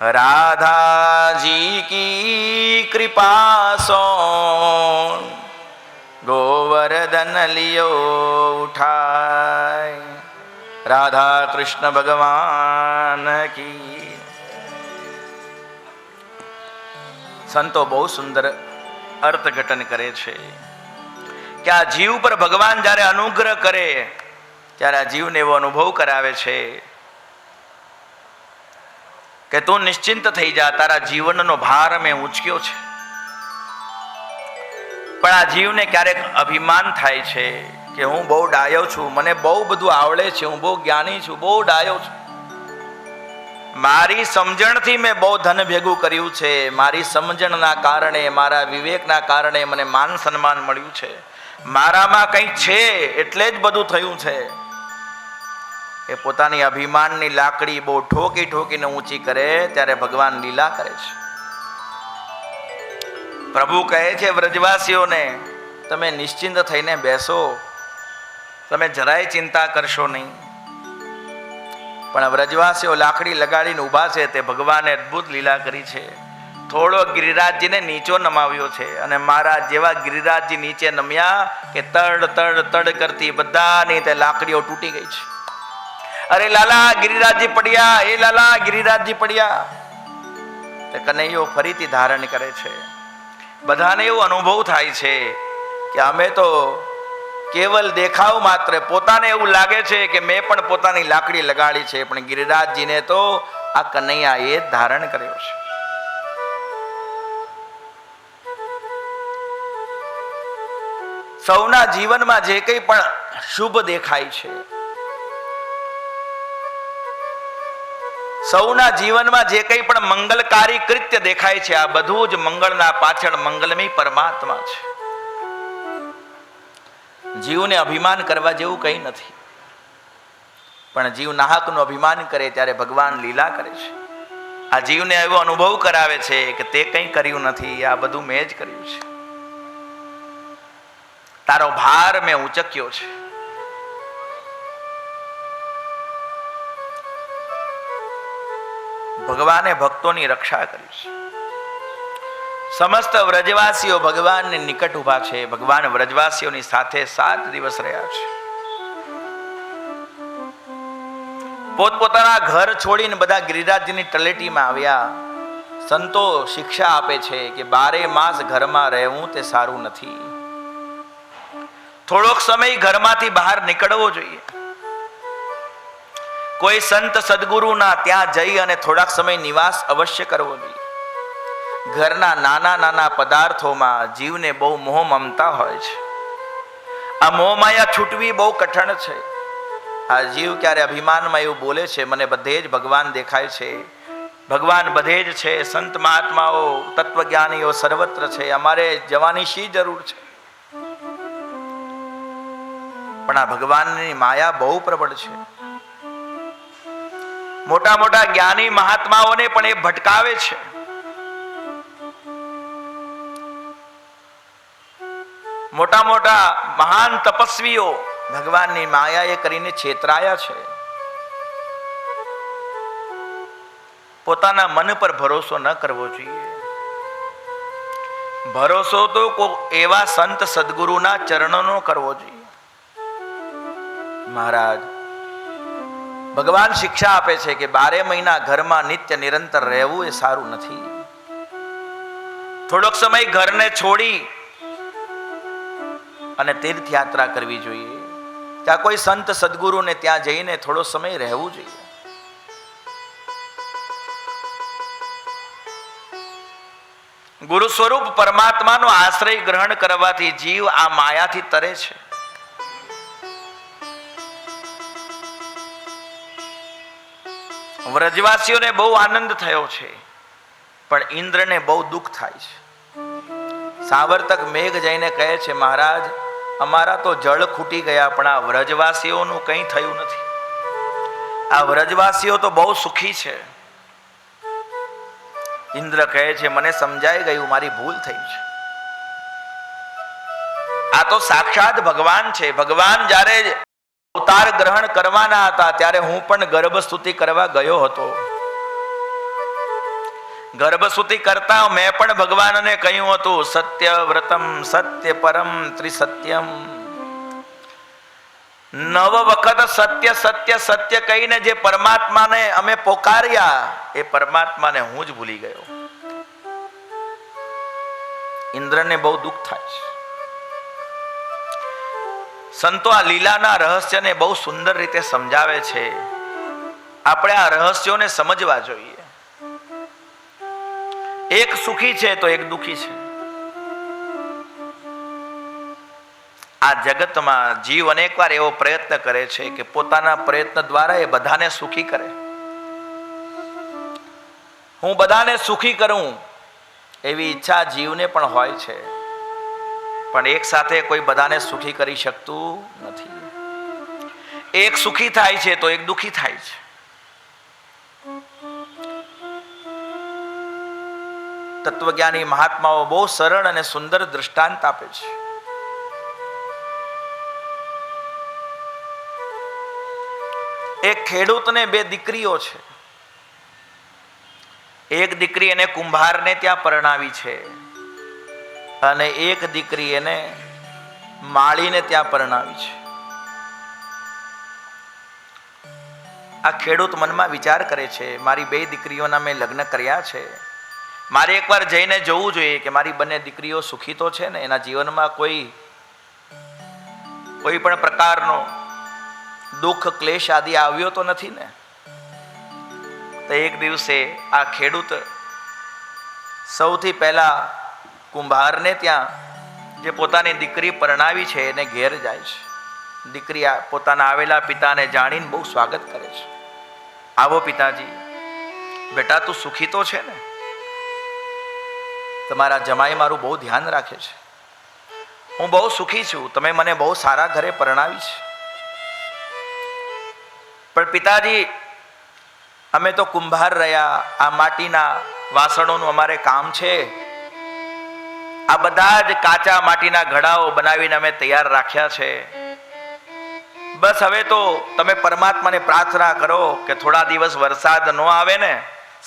राधा जी की कृपा सो गोवर्धन लियो उठाय। राधा कृष्ण भगवान की। संतो बहु सुंदर अर्थघटन करे छे कि आ जीव पर भगवान જ્યારે અનુગ્રહ કરે ત્યારે આ જીવને એવો અનુભવ કરાવે છે કે તું નિશ્ચિંત થઈ જા, તારા જીવનનો ભાર મેં ઊંચક્યો છે. પણ આ જીવને ક્યારેક અભિમાન થાય છે કે હું બહુ ડાયો છું, મને બહુ બધું આવડે છે, હું બહુ જ્ઞાની છું, બહુ ડાયો છું, મારી સમજણથી મેં બહુ ધન ભેગું કર્યું છે, મારી સમજણના કારણે, મારા વિવેકના કારણે મને માન સન્માન મળ્યું છે, મારામાં કંઈક છે એટલે જ બધું થયું છે. એ પોતાની અભિમાનની લાકડી બહુ ઠોકી ઠોકીને ઊંચી કરે ત્યારે ભગવાન લીલા કરે છે. પ્રભુ કહે છે વ્રજવાસીઓને, તમે નિશ્ચિંત થઈને બેસો, તમે જરાય ચિંતા કરશો નહીં. પણ વ્રજવાસીઓ લાકડી લગાડીને ઊભા છે તે ભગવાને અદ્ભુત લીલા કરી છે. થોડો ગિરિરાજજીને નીચો નમાવ્યો છે અને મારા જેવા ગિરિરાજજી નીચે નમ્યા કે તડ તડ તડ કરતી બધાની તે લાકડીઓ તૂટી ગઈ છે. અરે લાલા ગિરિરાજજી પડ્યા, એ લાલા ગિરિરાજજી પડ્યા. તે કનૈયો ફરીથી ધારણ કરે છે. બધાને એવો અનુભવ થાય છે કે અમે તો કેવલ દેખાવ માત્ર, પોતાને એવું લાગે છે કે મેં પણ પોતાની લાકડી લગાડી છે, પણ ગિરિરાજજીને તો આ કનૈયા એ ધારણ કર્યો છે. સૌના જીવનમાં જે કંઈ પણ શુભ દેખાય છે, સૌના જીવનમાં જે કંઈ પણ મંગલકારી કૃત્ય દેખાય છે, આ બધું જ મંગળના પાછળ મંગલમય પરમાત્મા છે. જીવને અભિમાન કરવા જેવું કંઈ નથી, પણ જીવ નાહકનું અભિમાન કરે ત્યારે ભગવાન લીલા કરે છે. આ જીવને એવો અનુભવ કરાવે છે કે તે કંઈ કર્યું નથી, આ બધું મેં જ કર્યું છે, તારો ભાર મેં ઊંચક્યો છે. ભગવાને ભક્તોની રક્ષા કરી છે. સમસ્ત વ્રજવાસીઓ ભગવાનની નિકટ ઉભા છે. ભગવાન વ્રજવાસીઓની સાથે 7 દિવસ રહ્યા છે. પોતપોતાના ઘર છોડીને બધા ગિરિરાજજીની તળેટીમાં આવ્યા. સંતો શિક્ષા આપે છે કે 12 માસ ઘરમાં રહેવું તે સારું નથી. થોડોક સમય ઘરમાંથી બહાર નીકળવો જોઈએ. કોઈ સંત સદગુરુના ત્યાં જઈ અને થોડાક સમય નિવાસ અવશ્ય કરવો જોઈએ. ઘરના નાના નાના પદાર્થોમાં જીવને બહુ મોહ મમતા હોય છે. આ મોહમાયા છૂટવી બહુ કઠણ છે. આ જીવ ક્યારે અભિમાનમાં એવું બોલે છે, મને બધે જ ભગવાન દેખાય છે, ભગવાન બધે જ છે, સંત મહાત્માઓ તત્વજ્ઞાનીઓ સર્વત્ર છે, અમારે જવાની શી જરૂર છે. પણ આ ભગવાનની માયા બહુ પ્રબળ છે. મોટા મોટા જ્ઞાની મહાત્માઓને પણ એ ભટકાવે છે. મોટા મોટા મહાન તપસ્વીઓ ભગવાનની માયાએ કરીને છેતરાયા છે. પોતાના મન પર ભરોસો ન કરવો જોઈએ. ભરોસો તો એવા સંત સદગુરુના ચરણોનો કરવો જોઈએ. મહારાજ ભગવાન શિક્ષા આપે છે કે 12 મહિના ઘરમાં નિત્ય નિરંતર રહેવું એ સારું નથી. થોડોક સમય ઘરને છોડી અને તીર્થયાત્રા કરવી જોઈએ. ત્યાં કોઈ સંત સદગુરુને ત્યાં જઈને થોડો સમય રહેવું જોઈએ. ગુરુ સ્વરૂપ પરમાત્માનો આશ્રય ગ્રહણ કરવાથી જીવ આ માયાથી તરે છે. વ્રજવાસીઓને બહુ આનંદ થયો છે, પણ ઇન્દ્રને બહુ દુઃખ થાય છે. સાવર્તક મેઘ જઈને કહે છે, મહારાજ અમારા તો જળ ખૂટી ગયા, પણ આ વ્રજવાસીઓનું કંઈ થયું નથી. આ વ્રજવાસીઓ તો બહુ સુખી છે. ઇન્દ્ર કહે છે, મને સમજાઈ ગયું, મારી ભૂલ થઈ છે. આ તો સાક્ષાત ભગવાન છે. ભગવાન જ્યારે અવતાર ગ્રહણ કરવાના હતા ત્યારે હું પણ ગર્ભસ્તુતિ કરવા ગયો હતો. ગર્ભસુતી કરતા મેં પણ ભગવાનને કહ્યું હતું, સત્ય વ્રતમ સત્ય પરમ ત્રિસત્યમ. 9 વખત સત્ય સત્ય સત્ય કહીને જે પરમાત્માને અમે પોકાર્યા, એ પરમાત્માને હું જ ભૂલી ગયો. ઇન્દ્રને બહુ દુઃખ થાય છે. સંતો આ લીલાના રહસ્યને બહુ સુંદર રીતે સમજાવે છે. આપણે આ રહસ્યોને સમજવા જોઈએ. એક સુખી છે તો એક દુઃખી છે. આ જગતમાં જીવ અનેકવાર એવો પ્રયત્ન કરે છે કે પોતાના પ્રયત્ન દ્વારા એ બધાને સુખી કરે. હું બધાને સુખી કરું એવી ઈચ્છા જીવને પણ હોય છે, પણ એક સાથે કોઈ બધાને સુખી કરી શકતું નથી. એક સુખી થાય છે તો એક દુઃખી થાય છે. તત્વજ્ઞાની મહાત્માઓ બહુ સરળ અને સુંદર દૃષ્ટાંત આપે છે. એક ખેડૂતને 2 દીકરીઓ છે. એક દીકરી એને કુંભારને ત્યાં પરણાવી છે અને એક દીકરી એને માળીને ત્યાં પરણાવી છે. આ ખેડૂત મનમાં વિચાર કરે છે, મારી 2 દીકરીઓના મેં લગ્ન કર્યા છે, મારે એકવાર જઈને જોવું જોઈએ કે મારી બંને દીકરીઓ સુખી તો છે ને, એના જીવનમાં કોઈ પણ પ્રકારનો દુઃખ ક્લેશ આદિ આવ્યો તો નથી ને. તો એક દિવસે આ ખેડૂત સૌથી પહેલા કુંભારને ત્યાં જે પોતાની દીકરી પરણાવી છે એને ઘેર જાય છે. દીકરી પોતાના આવેલા પિતાને જાણીને બહુ સ્વાગત કરે છે. આવો પિતાજી, બેટા તું સુખી તો છે ને? તમારા જમાઈ મારું બહુ ધ્યાન રાખે છે. હું બહુ સુખી છું, તમે મને બહુ સારા ઘરે પરણાવી છે. પણ પિતાજી, અમે તો કુંભાર રહ્યા, આ માટીના વાસણોનું અમારે કામ છે. આ બધા જ કાચા માટીના ઘડાઓ બનાવીને અમે તૈયાર રાખ્યા છે. બસ હવે તો તમે પરમાત્માને પ્રાર્થના કરો કે થોડા દિવસ વરસાદ ન આવે ને,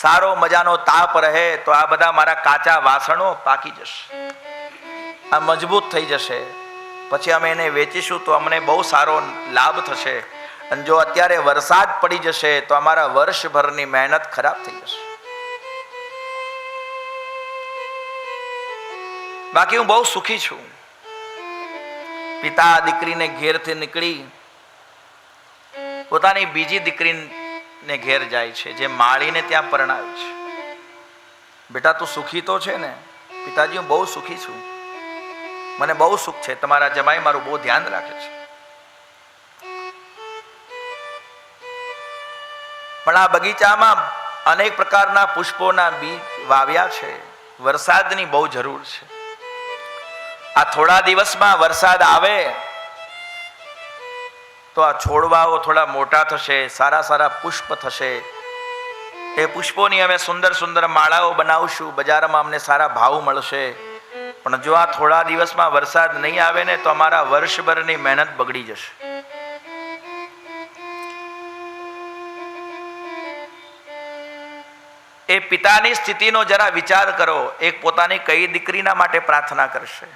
સારો મજાનો તાપ રહે તો આ બધા મારા કાચા વાસણો પાકી જશે, આ મજબૂત થઈ જશે. પછી અમે એને વેચીશું તો અમને બહુ સારો લાભ થશે. અને જો અત્યારે વરસાદ પડી જશે તો અમારા વર્ષભરની મહેનત ખરાબ થઈ જશે. બાકી હું બહુ સુખી છું. પિતા દીકરીને ઘેરથી નીકળી પોતાની બીજી દીકરીને ઘેર જાય છે, જે માળીને ત્યાં પરણાવી છે. બેટા તું સુખી તો છે ને? પિતાજી હું બહુ સુખી છું, મને બહુ સુખ છે, તમારા જમાઈ મારું બહુ ધ્યાન રાખે છે. પણ આ બગીચામાં અનેક પ્રકારના પુષ્પોના બીજ વાવ્યા છે, વરસાદની બહુ જરૂર છે. આ થોડા દિવસમાં વરસાદ આવે તો આ છોડવાઓ થોડા મોટા થશે, સારા સારા પુષ્પ થશે. એ પુષ્પોની અમે સુંદર સુંદર માળાઓ બનાવશું, બજારમાં અમને સારા ભાવ મળશે. પણ જો આ થોડા દિવસમાં વરસાદ નહીં આવે ને તો અમારા વર્ષભરની મહેનત બગડી જશે. એ પિતાની સ્થિતિનો જરા વિચાર કરો. એક પોતાની કઈ દીકરીના માટે પ્રાર્થના કરશે?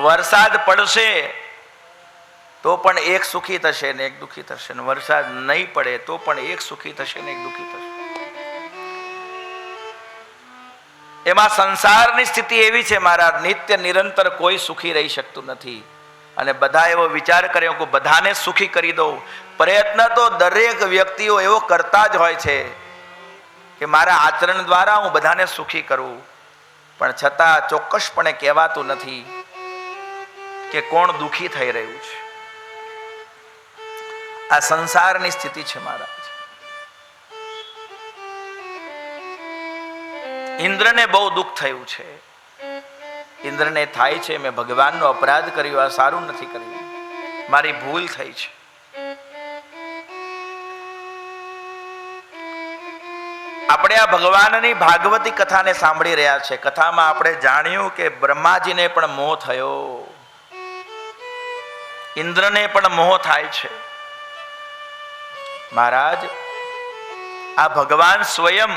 વરસાદ પડશે તો પણ એક સુખી થશે ને એક દુઃખી થશે, ને વરસાદ નહીં પડે તો પણ એક સુખી થશે ને એક દુઃખી થશે. એમાં સંસારની સ્થિતિ એવી છે મહારાજ, નિત્ય નિરંતર કોઈ સુખી રહી શકતું નથી. અને બધા એવો વિચાર કર્યો કે બધાને સુખી કરી દઉં. પ્રયત્ન તો દરેક વ્યક્તિઓ એવો કરતા જ હોય છે કે મારા આચરણ દ્વારા હું બધાને સુખી કરું, પણ છતાં ચોક્કસપણે કહેવાતું નથી કે કોણ દુઃખી થઈ રહ્યું છે. આ સંસારની સ્થિતિ છે મહારાજ. ઇન્દ્રને બહુ દુઃખ થયું છે. ઇન્દ્રને થાય છે મેં ભગવાનનો અપરાધ કર્યો, આ સારું નથી કર્યું, મારી ભૂલ થઈ છે. આપણે આ ભગવાનની ભાગવતી કથાને સાંભળી રહ્યા છે. કથામાં આપણે જાણ્યું કે બ્રહ્માજીને પણ મોહ થયો, ઇન્દ્રને પણ મોહ થાય છે. મહારાજ આ ભગવાન સ્વયં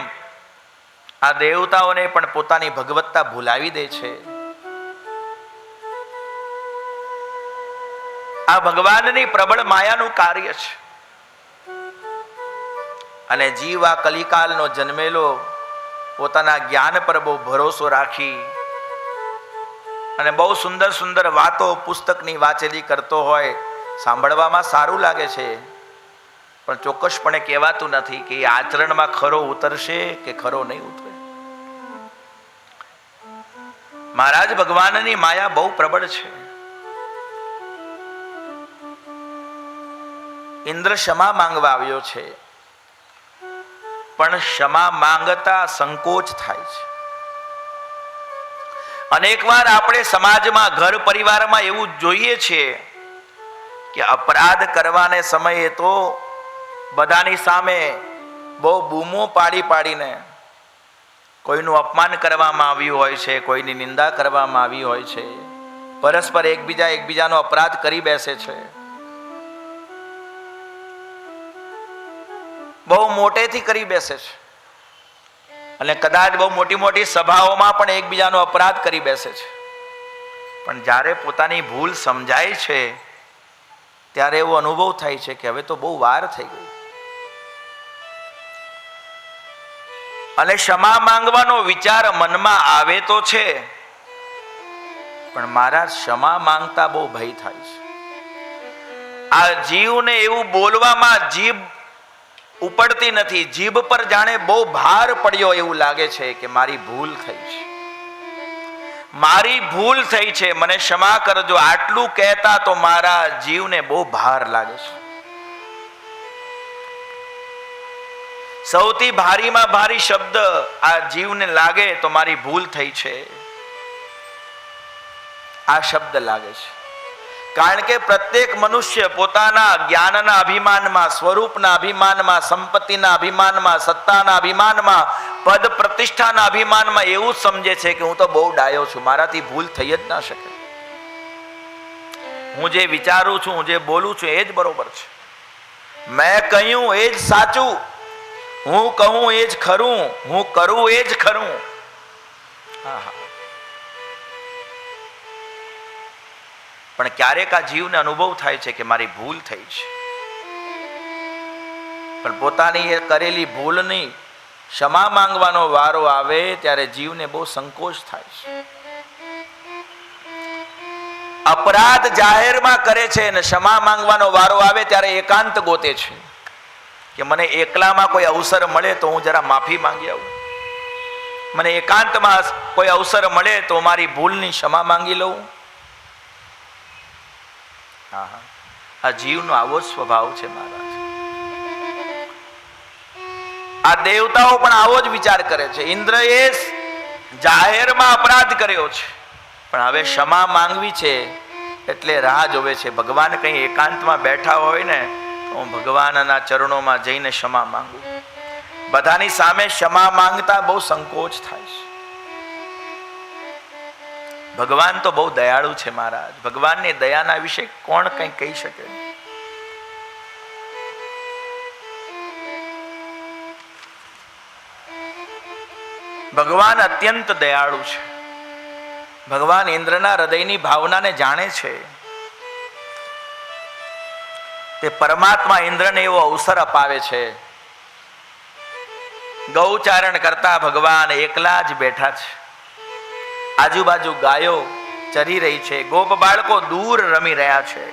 આ દેવતાઓને પણ પોતાની ભગવત્તા ભૂલાવી દે છે. આ ભગવાનની પ્રબળ માયાનું કાર્ય છે. અને જીવ આ કલિકાલનો જન્મેલો પોતાના જ્ઞાન પર બહુ ભરોસો રાખી અને બહુ સુંદર સુંદર વાતો પુસ્તકની વાંચેલી કરતો હોય, સાંભળવામાં સારું લાગે છે, પણ ચોક્કસપણે કહેવાતું નથી કે એ આચરણમાં ખરો ઉતરશે કે ખરો નહીં ઉતરે. મહારાજ ભગવાનની માયા બહુ પ્રબળ છે. ઇન્દ્ર ક્ષમા માંગવા આવ્યો છે, પણ ક્ષમા માંગતા સંકોચ થાય છે. અનેક વાર આપણે સમાજમાં ઘર પરિવારમાં એવું જોઈએ છીએ કે અપરાધ કરવાને સમયે તો બધાની સામે બહુ બૂમો પાડી પાડીને કોઈનું અપમાન કરવામાં આવ્યું હોય છે, કોઈની નિંદા કરવામાં આવી હોય છે, પરસ્પર એકબીજાનો અપરાધ કરી બેસે છે. બહુ મોટેથી કરી બેસે છે અને કદાચ બહુ મોટી મોટી સભાઓમાં પણ એકબીજાનો અપરાધ કરી બેસે છે. પણ જ્યારે પોતાની ભૂલ સમજાય છે ત્યારે એવો અનુભવ થાય છે કે હવે તો બહુ વાર થઈ ગઈ. અને ક્ષમા માંગવાનો વિચાર મનમાં આવે તો છે, પણ મારા ક્ષમા માંગતા બહુ ભય થાય છે. આ જીવને એવું બોલવામાં જીભ ઉપડતી નથી. જીભ પર જાણે બહુ ભાર પડ્યો એવું લાગે છે કે મારી ભૂલ થઈ છે, મારી ભૂલ થઈ છે, મને ક્ષમા કરજો. આટલું કહેતા તો મારા જીવને બહુ ભાર લાગે છે. સૌથી ભારીમાં ભારી શબ્દ આ જીવને લાગે તો મારી ભૂલ થઈ છે, આ શબ્દ લાગે છે. કારણ કે પ્રત્યેક મનુષ્ય પોતાના જ્ઞાનના અભિમાનમાં, સ્વરૂપના અભિમાનમાં, સંપત્તિના અભિમાનમાં, સત્તાના અભિમાનમાં, પદ પ્રતિષ્ઠાના અભિમાનમાં એવું સમજે છે કે હું તો બહુ ડાયો છું, મારાથી ભૂલ થઈ જ ના શકે. હું જે વિચારું છું, હું જે બોલું છું એ જ બરોબર છે, મેં કહ્યું એ જ સાચું, હું કહું એ જ ખરું, હું કરું એ જ ખરું. પણ ક્યારેક આ જીવને અનુભવ થાય છે કે મારી ભૂલ થઈ છે, પણ પોતાની એ કરેલી ભૂલની ક્ષમા માંગવાનો વારો આવે ત્યારે જીવને બહુ સંકોચ થાય છે. અપરાધ જાહેરમાં કરે છે અને ક્ષમા માંગવાનો વારો આવે ત્યારે એકાંત ગોતે છે કે મને એકલામાં કોઈ અવસર મળે તો હું જરા માફી માંગી આવું, મને એકાંતમાં કોઈ અવસર મળે તો મારી ભૂલની ક્ષમા માંગી લઉં. આ જીવનો આવો સ્વભાવ છે મહારાજ. આ દેવતાઓ પણ આવો જ વિચાર કરે છે. ઇન્દ્રએ જાહેરમાં અપરાધ કર્યો છે, પણ હવે ક્ષમા માંગવી છે એટલે રાહ જોવે છે. ભગવાન કઈ એકાંતમાં બેઠા હોય ને તો હું ભગવાનના ચરણોમાં જઈને ક્ષમા માંગુ. બધાની સામે ક્ષમા માંગતા બહુ સંકોચ થાય છે. ભગવાન તો બહુ દયાળુ છે મહારાજ. ભગવાનની દયાના વિશે કોણ કંઈ કહી શકે? ભગવાન અત્યંત દયાળુ છે. ભગવાન ઇન્દ્રના હૃદયની ભાવનાને જાણે છે. તે પરમાત્મા ઇન્દ્રને એવો અવસર અપાવે છે. ગૌચારણ કરતા ભગવાન એકલા જ બેઠા છે. આજુબાજુ ગાયો ચરી રહી છે, ગોપ બાળકો દૂર રમી રહ્યા છે.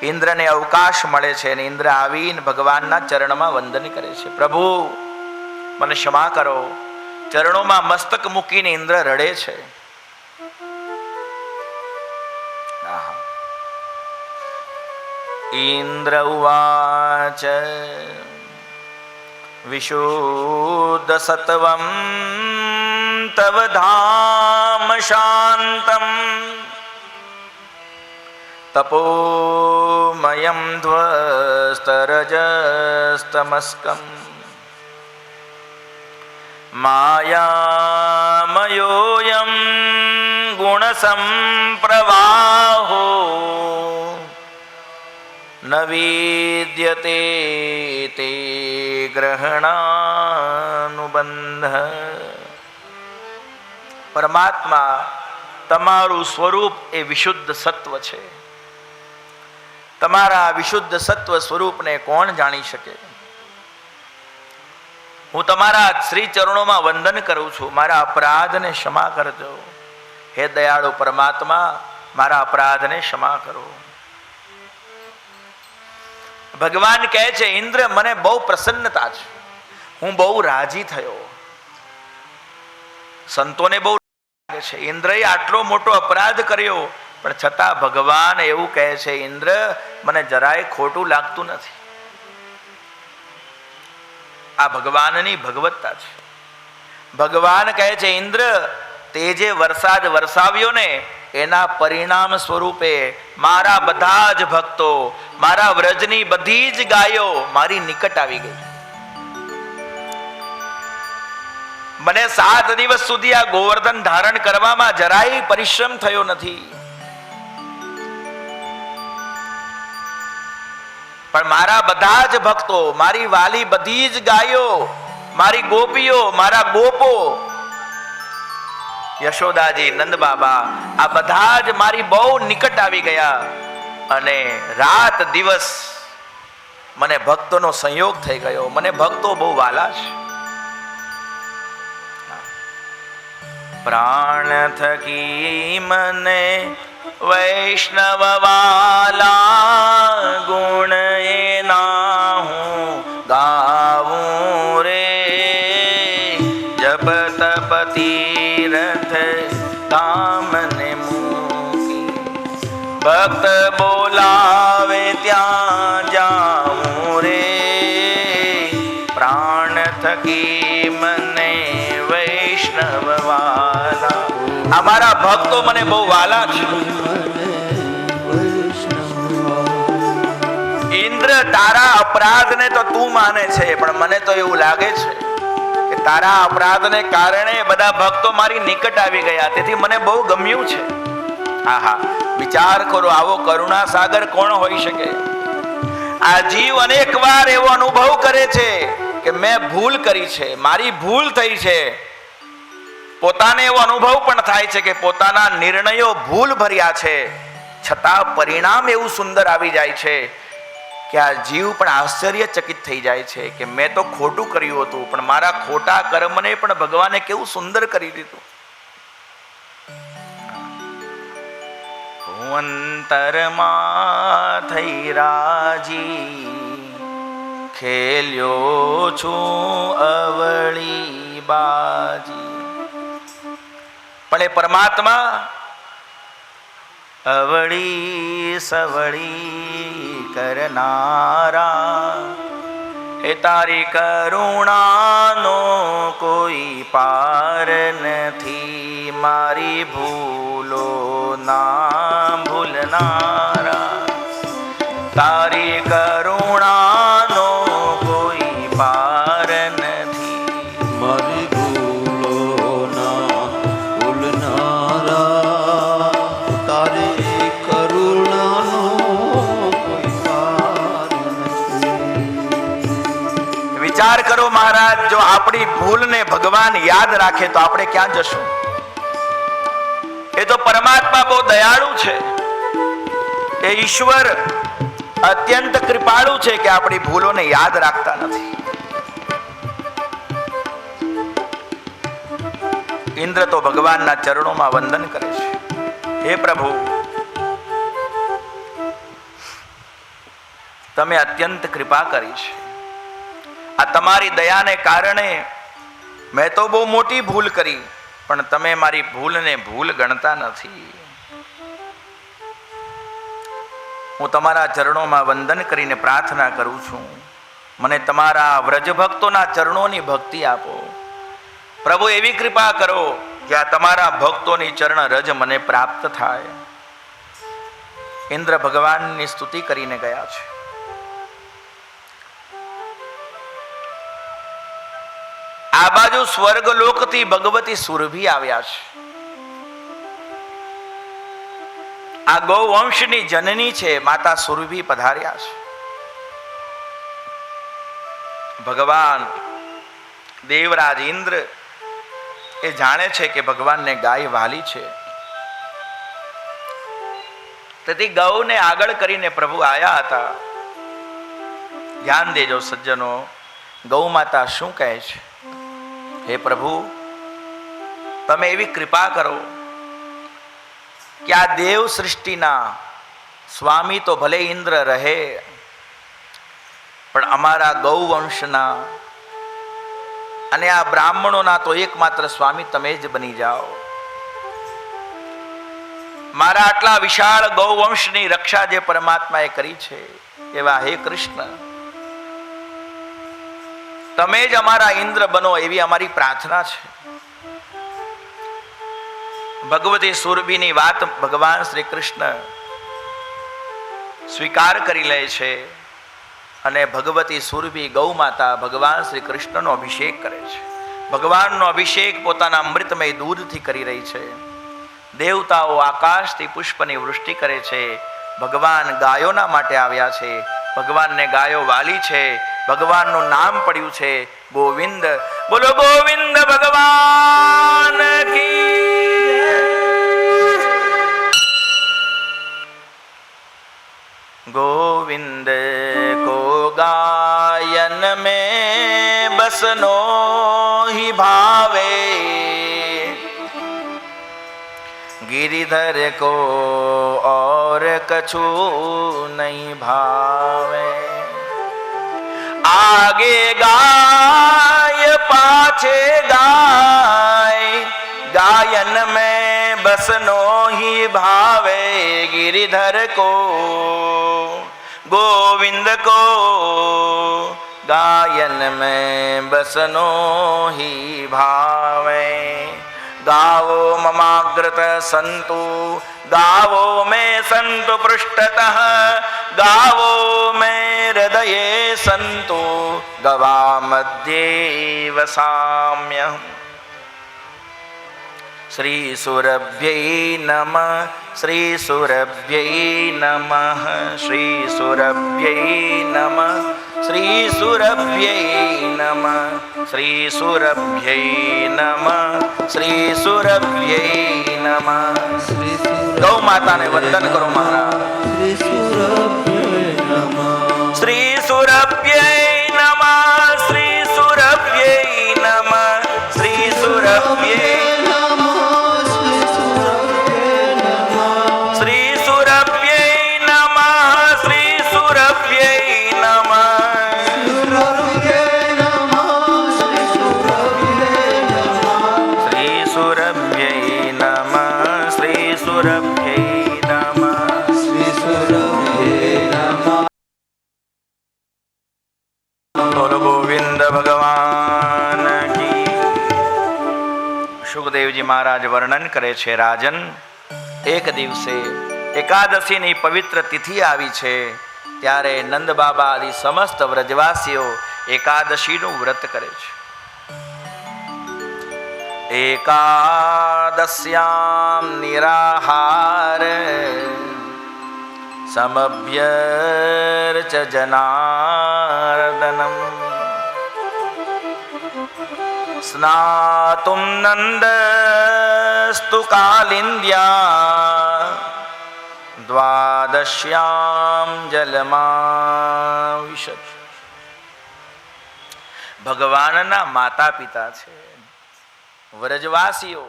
ઇન્દ્રને અવકાશ મળે છે અને ઇન્દ્ર આવીને ભગવાનના ચરણમાં વંદન કરે છે. પ્રભુ મને ક્ષમા કરો. ચરણોમાં મસ્તક મૂકીને ઇન્દ્ર રડે છે. ઇન્દ્ર ઉવાચ વિશુદ્ધ સત્વમ તવ ધામ શાંતમ તપોમયમ ધ્વસ્તરજસ્તમસ્કમ માયામયોયમ ગુણસંપ્રવાહો ન વિદ્યતે તે ગ્રહણાનુબંધ. પરમાત્મા તમારું સ્વરૂપ એ વિશુદ્ધ સત્વ છે. તમારા વિશુદ્ધ સત્વ સ્વરૂપને કોણ જાણી શકે? હું તમારા શ્રી ચરણોમાં વંદન કરું છું, મારા અપરાધને ક્ષમા કરજો. હે દયાળુ પરમાત્મા, મારા અપરાધને ક્ષમા કરો. ભગવાન કહે છે, ઇન્દ્ર મને બહુ પ્રસન્નતા છે, હું બહુ રાજી થયો. સંતોને બહુ લાગે છે ઇન્દ્રએ આટલો મોટો અપરાધ કર્યો, પણ છતાં ભગવાન એવું કહે છે, ઇન્દ્ર મને જરાય ખોટું લાગતું નથી. આ ભગવાનની ભગવત્તા છે. ભગવાન કહે છે, ઇન્દ્ર તે જે વરસાદ વરસાવ્યો ને એના પરિણામ સ્વરૂપે મારા બધા જ ભક્તો, મારા વ્રજની બધી જ ગાયો મારી નિકટ આવી ગઈ. મને 7 દિવસ સુધી આ ગોવર્ધન ધારણ કરવામાં જરાય પરિશ્રમ થયો નથી, પણ મારા બધા જ ભક્તો, મારી વાલી બધી જ ગાયો, મારી ગોપીઓ, મારા ગોપો, યશોદાજી, નંદ બાબા, આ બધા જ મારી બહુ નિકટ આવી ગયા અને રાત દિવસ મને ભક્તોનો સંયોગ થઈ ગયો. મને ભક્તો બહુ વાલા છે. પ્રાણ થકી મને વૈષ્ણવ વાલા, ગુણ એના હું ગાવું રે. જપ તપ તીરથ ધામને મૂકી, ભક્ત બોલાવે ત્યાં જાઉં રે. પ્રાણ થકી મને વૈષ્ણવ વાલા, અમારા ભક્તો મને બહુ વાલા છે. ઇન્દ્ર તારા અપરાધને તો તું માને છે, પણ મને તો એવું લાગે છે કે તારા અપરાધને કારણે બધા ભક્તો મારી નિકટ આવી ગયા, તેથી મને બહુ ગમ્યું છે. આહા, વિચાર કરો, આવો કરુણા સાગર કોણ હોઈ શકે? આ જીવ અનેક વાર એવો અનુભવ કરે છે કે મેં ભૂલ કરી છે, મારી ભૂલ થઈ છે. પોતાને એવો અનુભવ પણ થાય છે કે પોતાના નિર્ણયો ભૂલ ભર્યા છે, છતાં પરિણામ એવું સુંદર આવી જાય છે કે આ જીવ પણ આશ્ચર્યચકિત થઈ જાય છે કે મેં તો ખોટું કર્યું હતું, પણ મારા ખોટા કર્મને પણ ભગવાને કેવું સુંદર કરી દીધું. હું અંતરમાં થઈ રાજી, ખેલ્યો છું અવળી બાજી. પણ એ પરમાત્મા અવળી સવળી કરનારા, એ તારી કરુણાનો કોઈ પાર નથી. મારી ભૂલો ના ભૂલનારા, તારી કરુણાનો કોઈ પાર નથી. મારી ભૂલો ના ભૂલનારા, તારી કરુણાનો કોઈ પાર નથી. વિચાર કરો મહારાજ, જો આપણી ભૂલને ભગવાન યાદ રાખે તો આપણે ક્યાં જશું? એ તો પરમાત્મા બહુ દયાળુ છે, એ ઈશ્વર અત્યંત કૃપાળુ છે કે આપણી ભૂલોને યાદ રાખતા નથી. ઇન્દ્ર તો ભગવાનના ચરણોમાં વંદન કરે છે, હે પ્રભુ, તમે અત્યંત કૃપા કરી છે. આ તમારી દયાને કારણે મેં તો બહુ મોટી ભૂલ કરી, પણ તમે મારી ભૂલને ભૂલ ગણતા નથી. હું તમારા ચરણોમાં વંદન કરીને પ્રાર્થના કરું છું, મને તમારા વ્રજભક્તોના ચરણોની ભક્તિ આપો. પ્રભુ, એવી કૃપા કરો કે આ તમારા ભક્તોની ચરણ રજ મને પ્રાપ્ત થાય. ઇન્દ્ર ભગવાનની સ્તુતિ કરીને ગયા છે. આ બાજુ સ્વર્ગલોકથી ભગવતી સુરભી આવ્યા છે. આ ગૌવંશની જનની છે, માતા સુરભી પધાર્યા છે. ભગવાન દેવરાજ ઇન્દ્ર એ જાણે છે કે ભગવાનને ગાય વાલી છે, તેથી ગૌને આગળ કરીને પ્રભુ આયા હતા. ધ્યાન દેજો સજ્જનો, ગૌ માતા શું કહે છે? હે પ્રભુ, તમે એવી કૃપા કરો કે આ દેવ સૃષ્ટિના સ્વામી તો ભલે ઇન્દ્ર રહે, પણ અમારા ગૌ વંશના અને આ બ્રાહ્મણોના તો એકમાત્ર સ્વામી તમે જ બની જાઓ. મારા આટલા વિશાળ ગૌવંશની રક્ષા જે પરમાત્માએ કરી છે, એવા હે કૃષ્ણ, તમે જ અમારા ઇન્દ્ર બનો એવી અમારી પ્રાર્થના છે. ભગવતી સુરભીની વાત ભગવાન શ્રી કૃષ્ણ સ્વીકાર કરી લે છે અને ભગવતી સુરભી ગૌ માતા ભગવાન શ્રી કૃષ્ણનો અભિષેક કરે છે. ભગવાનનો અભિષેક પોતાના અમૃતમય દૂધથી કરી રહી છે. દેવતાઓ આકાશથી પુષ્પની વૃષ્ટિ કરે છે. ભગવાન ગાયોના માટે આવ્યા છે. ભગવાનને ગાયો વાલી છે. ભગવાનનું નામ પડ્યું છે ગોવિંદ. બોલો ગોવિંદ ભગવાન કી. गोविंद को गायन में बसनो ही भावे, गिरिधर को और कछु नहीं भावे. आगे गाय पाछे गाय, गायन में बसनो ही भावे, गिरिधर को गोविंद को गायन में बसनो ही भावे. गावो ममाग्रत संतु, गावो में संतु पृष्ठतः, गावो में हृदये संतु, गवा मध्ये वसाम्यहम्. श्री सुरभ्यै नमः, श्री सुरभ्यै नमः, श्री सुरभ्यै नमः, श्री सुरभ्यै नमः, श्री सुरभ्यै नमः, श्री सुरभ्यै नमः. गौ माता ने वंदन करो महाराज. श्री सुरभ्यै नमः, श्री सुरभ्यै नमः, श्री सुरभ्यै મહારાજ વર્ણન કરે છે. રાજન, એક દિવસે એકાદશીની પવિત્ર તિથિ આવી છે, ત્યારે નંદ બાબા આદિ સમસ્ત વ્રજવાસીઓ એકાદશીનું વ્રત કરે છે. એકાદશ્યામ નિરાહાર સમભ્યર્ચ જનાર્દનમ, સ્નાતુમ નંદસ્તુ કાલિંદ્યા, દ્વાદશ્યામ જલમાવિશત. ભગવાનના માતા પિતા છે વ્રજવાસીઓ.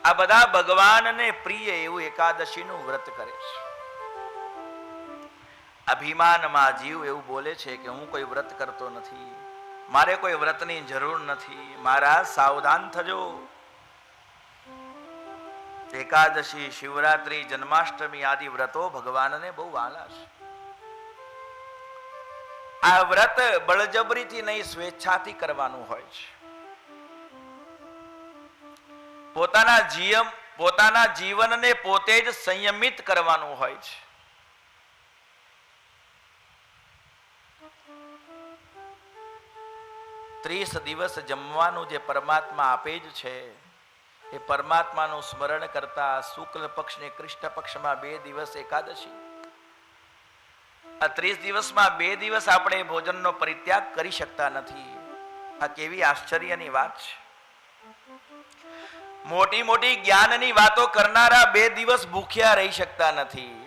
આ બધા ભગવાનને પ્રિય એવું એકાદશીનું વ્રત કરે છે. અભિમાનમાં જીવ એવું બોલે છે કે હું કોઈ વ્રત કરતો નથી, મારે કોઈ વ્રતની જરૂર નથી. મહારાજ સાવધાન થજો. એકાદશી, શિવરાત્રી, જન્માષ્ટમી આદિ વ્રતો ભગવાનને બહુ વાલા છે. આ વ્રત બળજબરીથી નહીં, સ્વેચ્છાથી કરવાનું હોય છે. પોતાના જીવનને પોતે જ સંયમિત કરવાનું હોય છે. ત્રીસ દિવસ જમવાનું જે પરમાત્મા આપે જ છે, એ પરમાત્માનું સ્મરણ કરતા શુક્લ પક્ષ ને કૃષ્ણ પક્ષમાં 2 દિવસ એકાદશી. આ 30 દિવસમાં 2 દિવસ આપણે ભોજનનો પરિત્યાગ કરી શકતા નથી. આ કેવી આશ્ચર્યની વાત છે. મોટી મોટી જ્ઞાનની વાતો કરનારા 2 દિવસ ભૂખ્યા રહી શકતા નથી.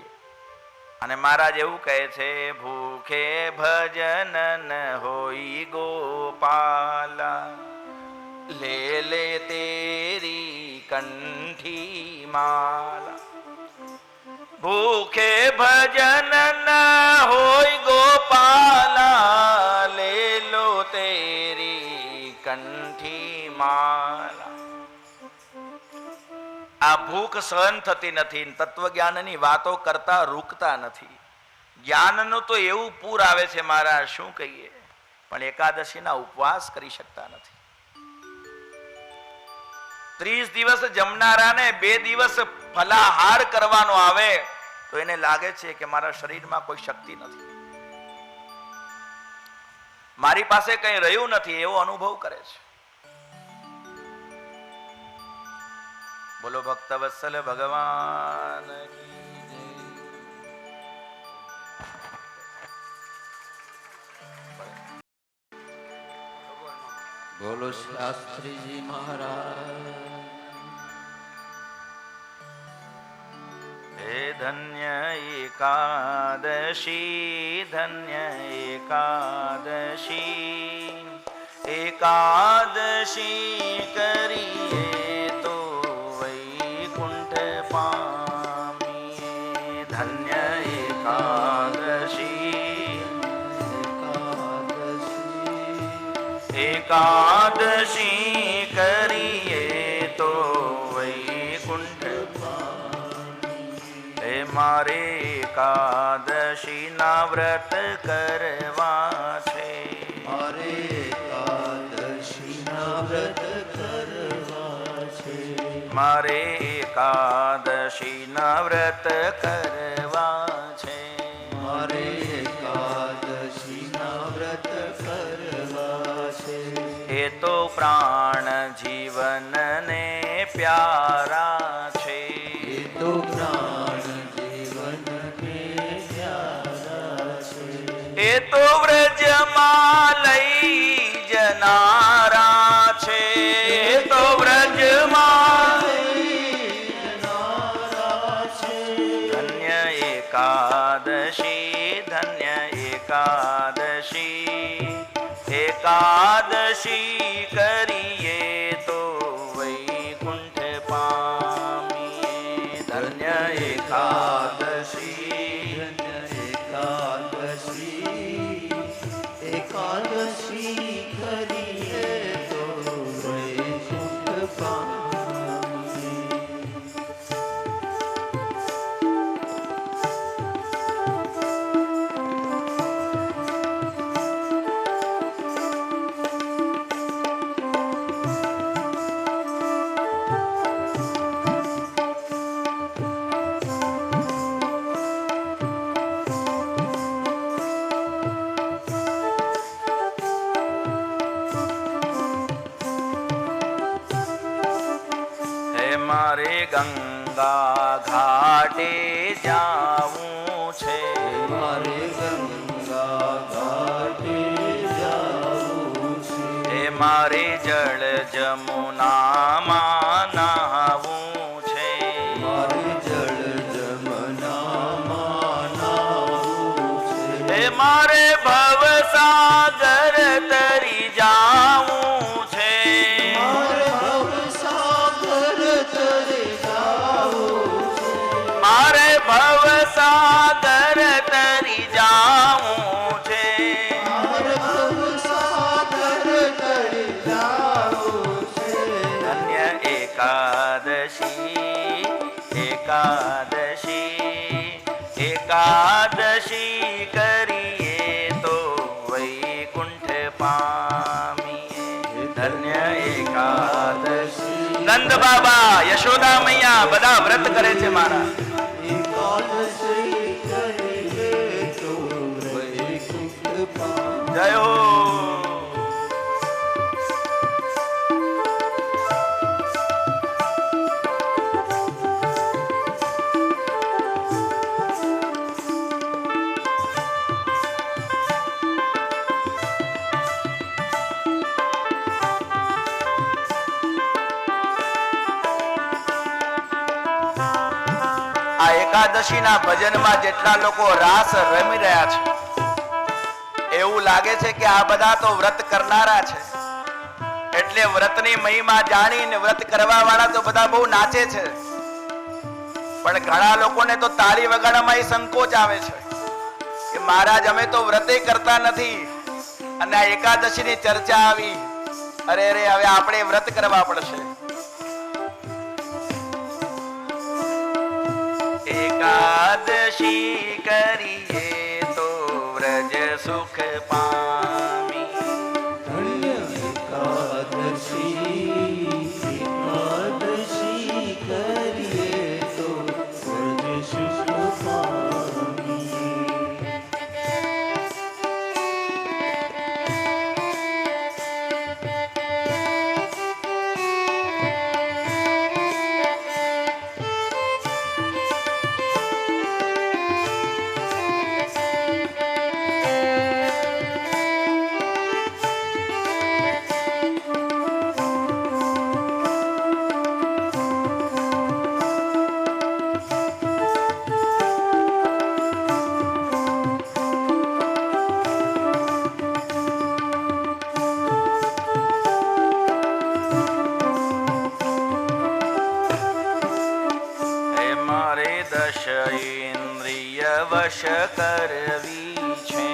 અને મહારાજ એવું કહે છે, ભૂખે ભજન ન હોઈ ગોપાલા, લે લે તેરી કંઠી માલા. ભૂખે ભજન ન હોય ગોપાલા, લે લો તેરી કંઠી માલા. આ ભૂખ સહન થતી નથી. તત્વજ્ઞાનની વાતો કરતા રૂકતા નથી. જ્ઞાનનું તો એવું પૂર આવે છે મહારાજ, શું કહીએ. પણ એકાદશીના ઉપવાસ કરી શકતા નથી. 30 દિવસ જમનારાને 2 દિવસ ફલાહાર કરવાનો આવે તો એને લાગે છે કે મારા શરીરમાં કોઈ શક્તિ નથી, મારી પાસે કંઈ રહ્યું નથી, એવો અનુભવ કરે છે. બોલો ભક્ત વત્સલ ભગવાન કી જય. બોલો શાસ્ત્રીજી મહારાજ. હે ધન્ય એકાદશી, ધન્ય એકાદશી, એકાદશી કરીએ તો વૈકુંઠ પામીએ. ધન્ય એકાદશી, એકાદશી કરીએ તો વૈકુંઠ પામીએ. હે મારે એકાદશી ના વ્રત કરવા છે, મારે એકાદશી ના વ્રત કરવા છે, મારે એકાદશી ના વ્રત કરવા છે, મારે એકાદશી ના વ્રત કરવા છે. એ તો પ્રાણ જીવનને પ્યારા છે, એ તો પ્રાણ જીવનને પ્યારા છે, એ તો વ્રજમાં લઈ જનારા છે, એ તો વ્રજમાં ધન્ય એકાદશી, ધન્ય એકાદશી, એકાદશી કરીએ તો વૈકુંઠ પામીએ. ધન્ય એકાદશી, ધન્ય એકાદશી, એકાદશી કરીએ તો વૈકુંઠ પામીએ. મારે ગંગા ઘાટે જાવું છે, મારે ગંગા ઘાટે જાવું છે, હે મારે જળ જમુનામાં નાહવું છે, મારે જળ જમનામાં નાહવું છે, હે મારે ભવસાગર તરી જાવું છે, મારે ભવસાગર તરી જાવું છે, મારે ભવસાગર તરી જાવું છે, મારે ભવસાગર તરી જાવું છે. ધન્ય એકાદશી, એકાદશી, એકાદશી કરીએ તો વૈકુંઠ પામીએ. ધન્ય એકાદશી. નંદ બાબા, યશોદા મૈયા બધા વ્રત કરે છે મારા. એકાદશી કરીએ તો વૈકુંઠ પામીએ. જય હો. આ એકાદશીના ભજનમાં જેટલા લોકો રાસ રમી રહ્યા છે, એવું લાગે છે કે આ બધા તો વ્રત કરનારા છે, એટલે વ્રતની મહિમા જાણીને વ્રત કરવા વાળા તો બધા બહુ નાચે છે, પણ ઘણા લોકોને તો તાળી વગાડવામાં સંકોચ આવે છે કે મહારાજ અમે તો વ્રતે કરતા નથી, અને આ એકાદશીની ચર્ચા આવી, અરે રે હવે આપણે વ્રત કરવા પડશે. એકાદશી કરીએ તો વ્રજ સુખ પામી. ધન્ય એકાદશી, એકાદશી કરીએ તો વ્રજ સુખ પામીએ. વશ કરવી છે,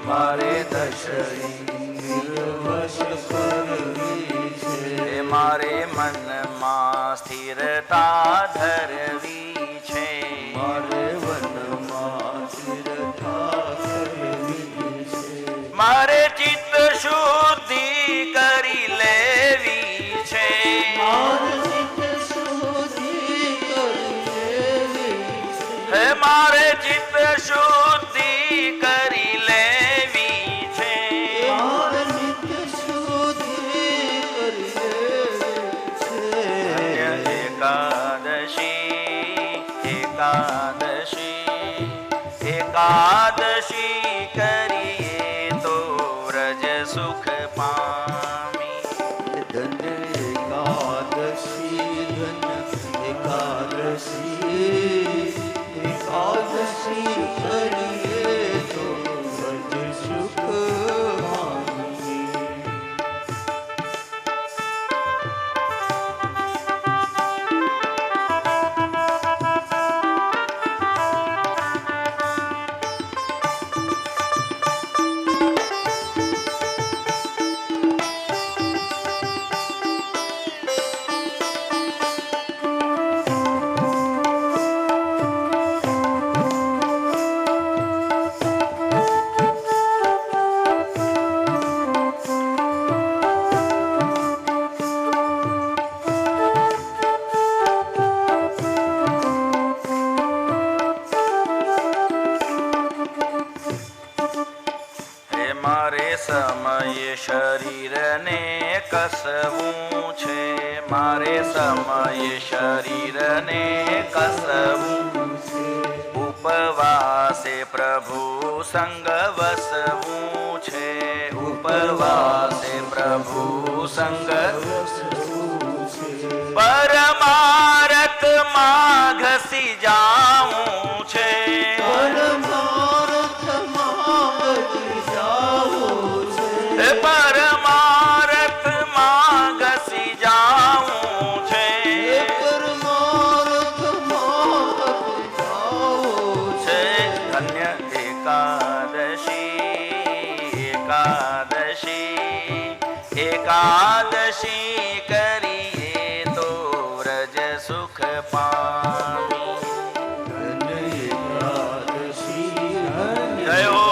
મારે દશ ઇન્દ્રિય વશ કરવી છે. મારે મનમાં સ્થિરતા ધરવી છે, મારે વનમાં સ્થિરતા કરવી છે. મારે ચિત્ત શુદ્ધિ કરી લેવી છે, મારે ચિત્ત શુદ્ધિ કરી લેવી છે. હે મારે ચિત્ત શુદ્ધિ કરી લેવી છે. મારે ચિત્ત શુદ્ધિ કરી લેવી છે. એકાદશી એકાદશી એકાદશી કરીએ તો વ્રજ સુખ પામી. ધન્ય એકાદશી, ધન્ય એકાદશી, એકાદશી કરીએ તો વ્રજ સુખ પામીએ. મારે સમયે શરીરને કસવું છે, મારે સમયે શરીરને કસવું, ઉપવાસે પ્રભુ સંગ વસવું છે, ઉપવાસે પ્રભુ સંગ પરમારથમાં ઘસી જાઉં છે, પરમારથમાં ઘસી જાઉં છે. ધન્ય એકાદશી એકાદશી એકાદશી કરીએ તો વ્રજ સુખ પામી. જય હો.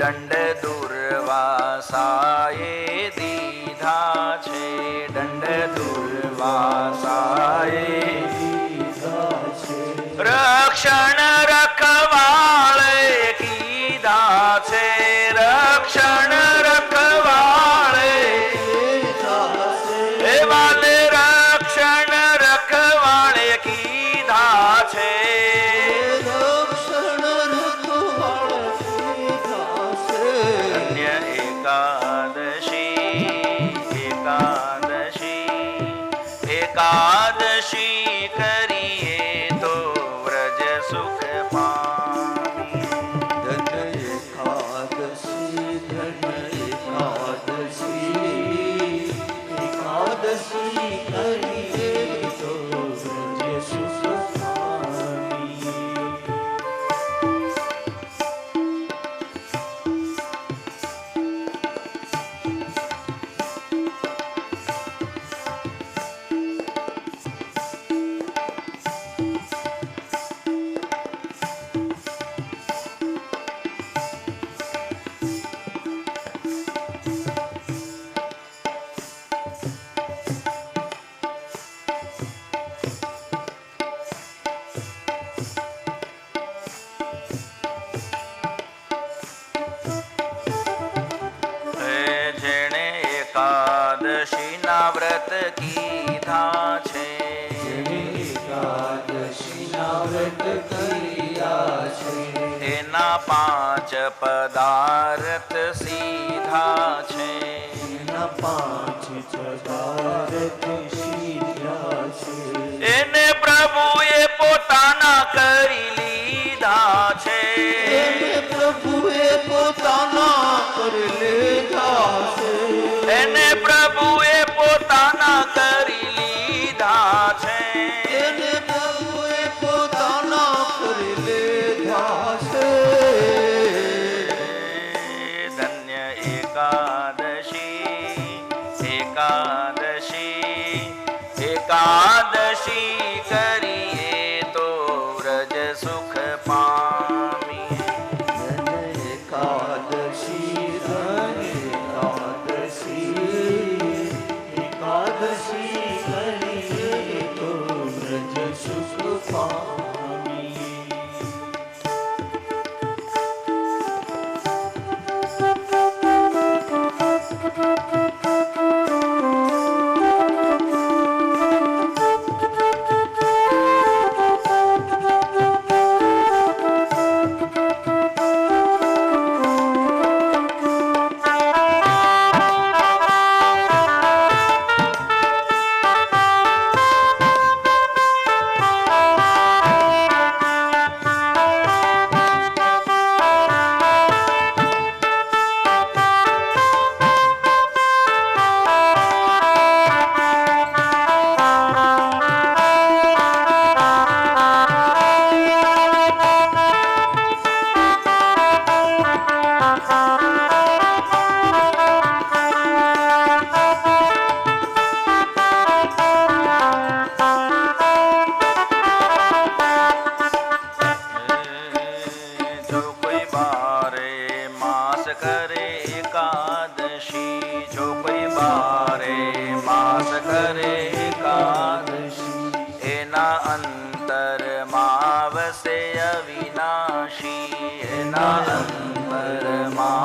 દંડ દુર્વાસાએ દીધા છે, દંડ દુર્વાસાએ રક્ષણ રખવાળે કીધા છે, રક્ષણ રખવાળે એ વાલે રક્ષણ રખવાળે કીધા છે, અન્ય એકાદશી એકાદશી એકાદશી કરીએ તો વ્રજ સુખ પામી. એકાદશી કરીએ તો વ્રજ સુખ પામી. જેણે એકાદશીના વ્રત કીધા છે, એકાદશીના વ્રત કર્યા છે, એના 5 પદાર્થ સીધા છે, એના 5 પદાર્થ સીધા છે, એને પ્રભુએ પોતાના કરી લીધા છે, એને પ્રભુએ પોતાના કરી લીધા છે, એને પ્રભુએ પોતાના કરી લીધા છે, એને પ્રભુએ પોતાના કરી લીધા છે. ધન્ય એકાદશી એકાદશી એકાદશી કરીએ તો વ્રજ સુખ પામી. એકાદશી એકાદશી કરીએ તો વ્રજ સુખ પામી. અંતરમાવસે અવિનાશી એના અંતરમાવસે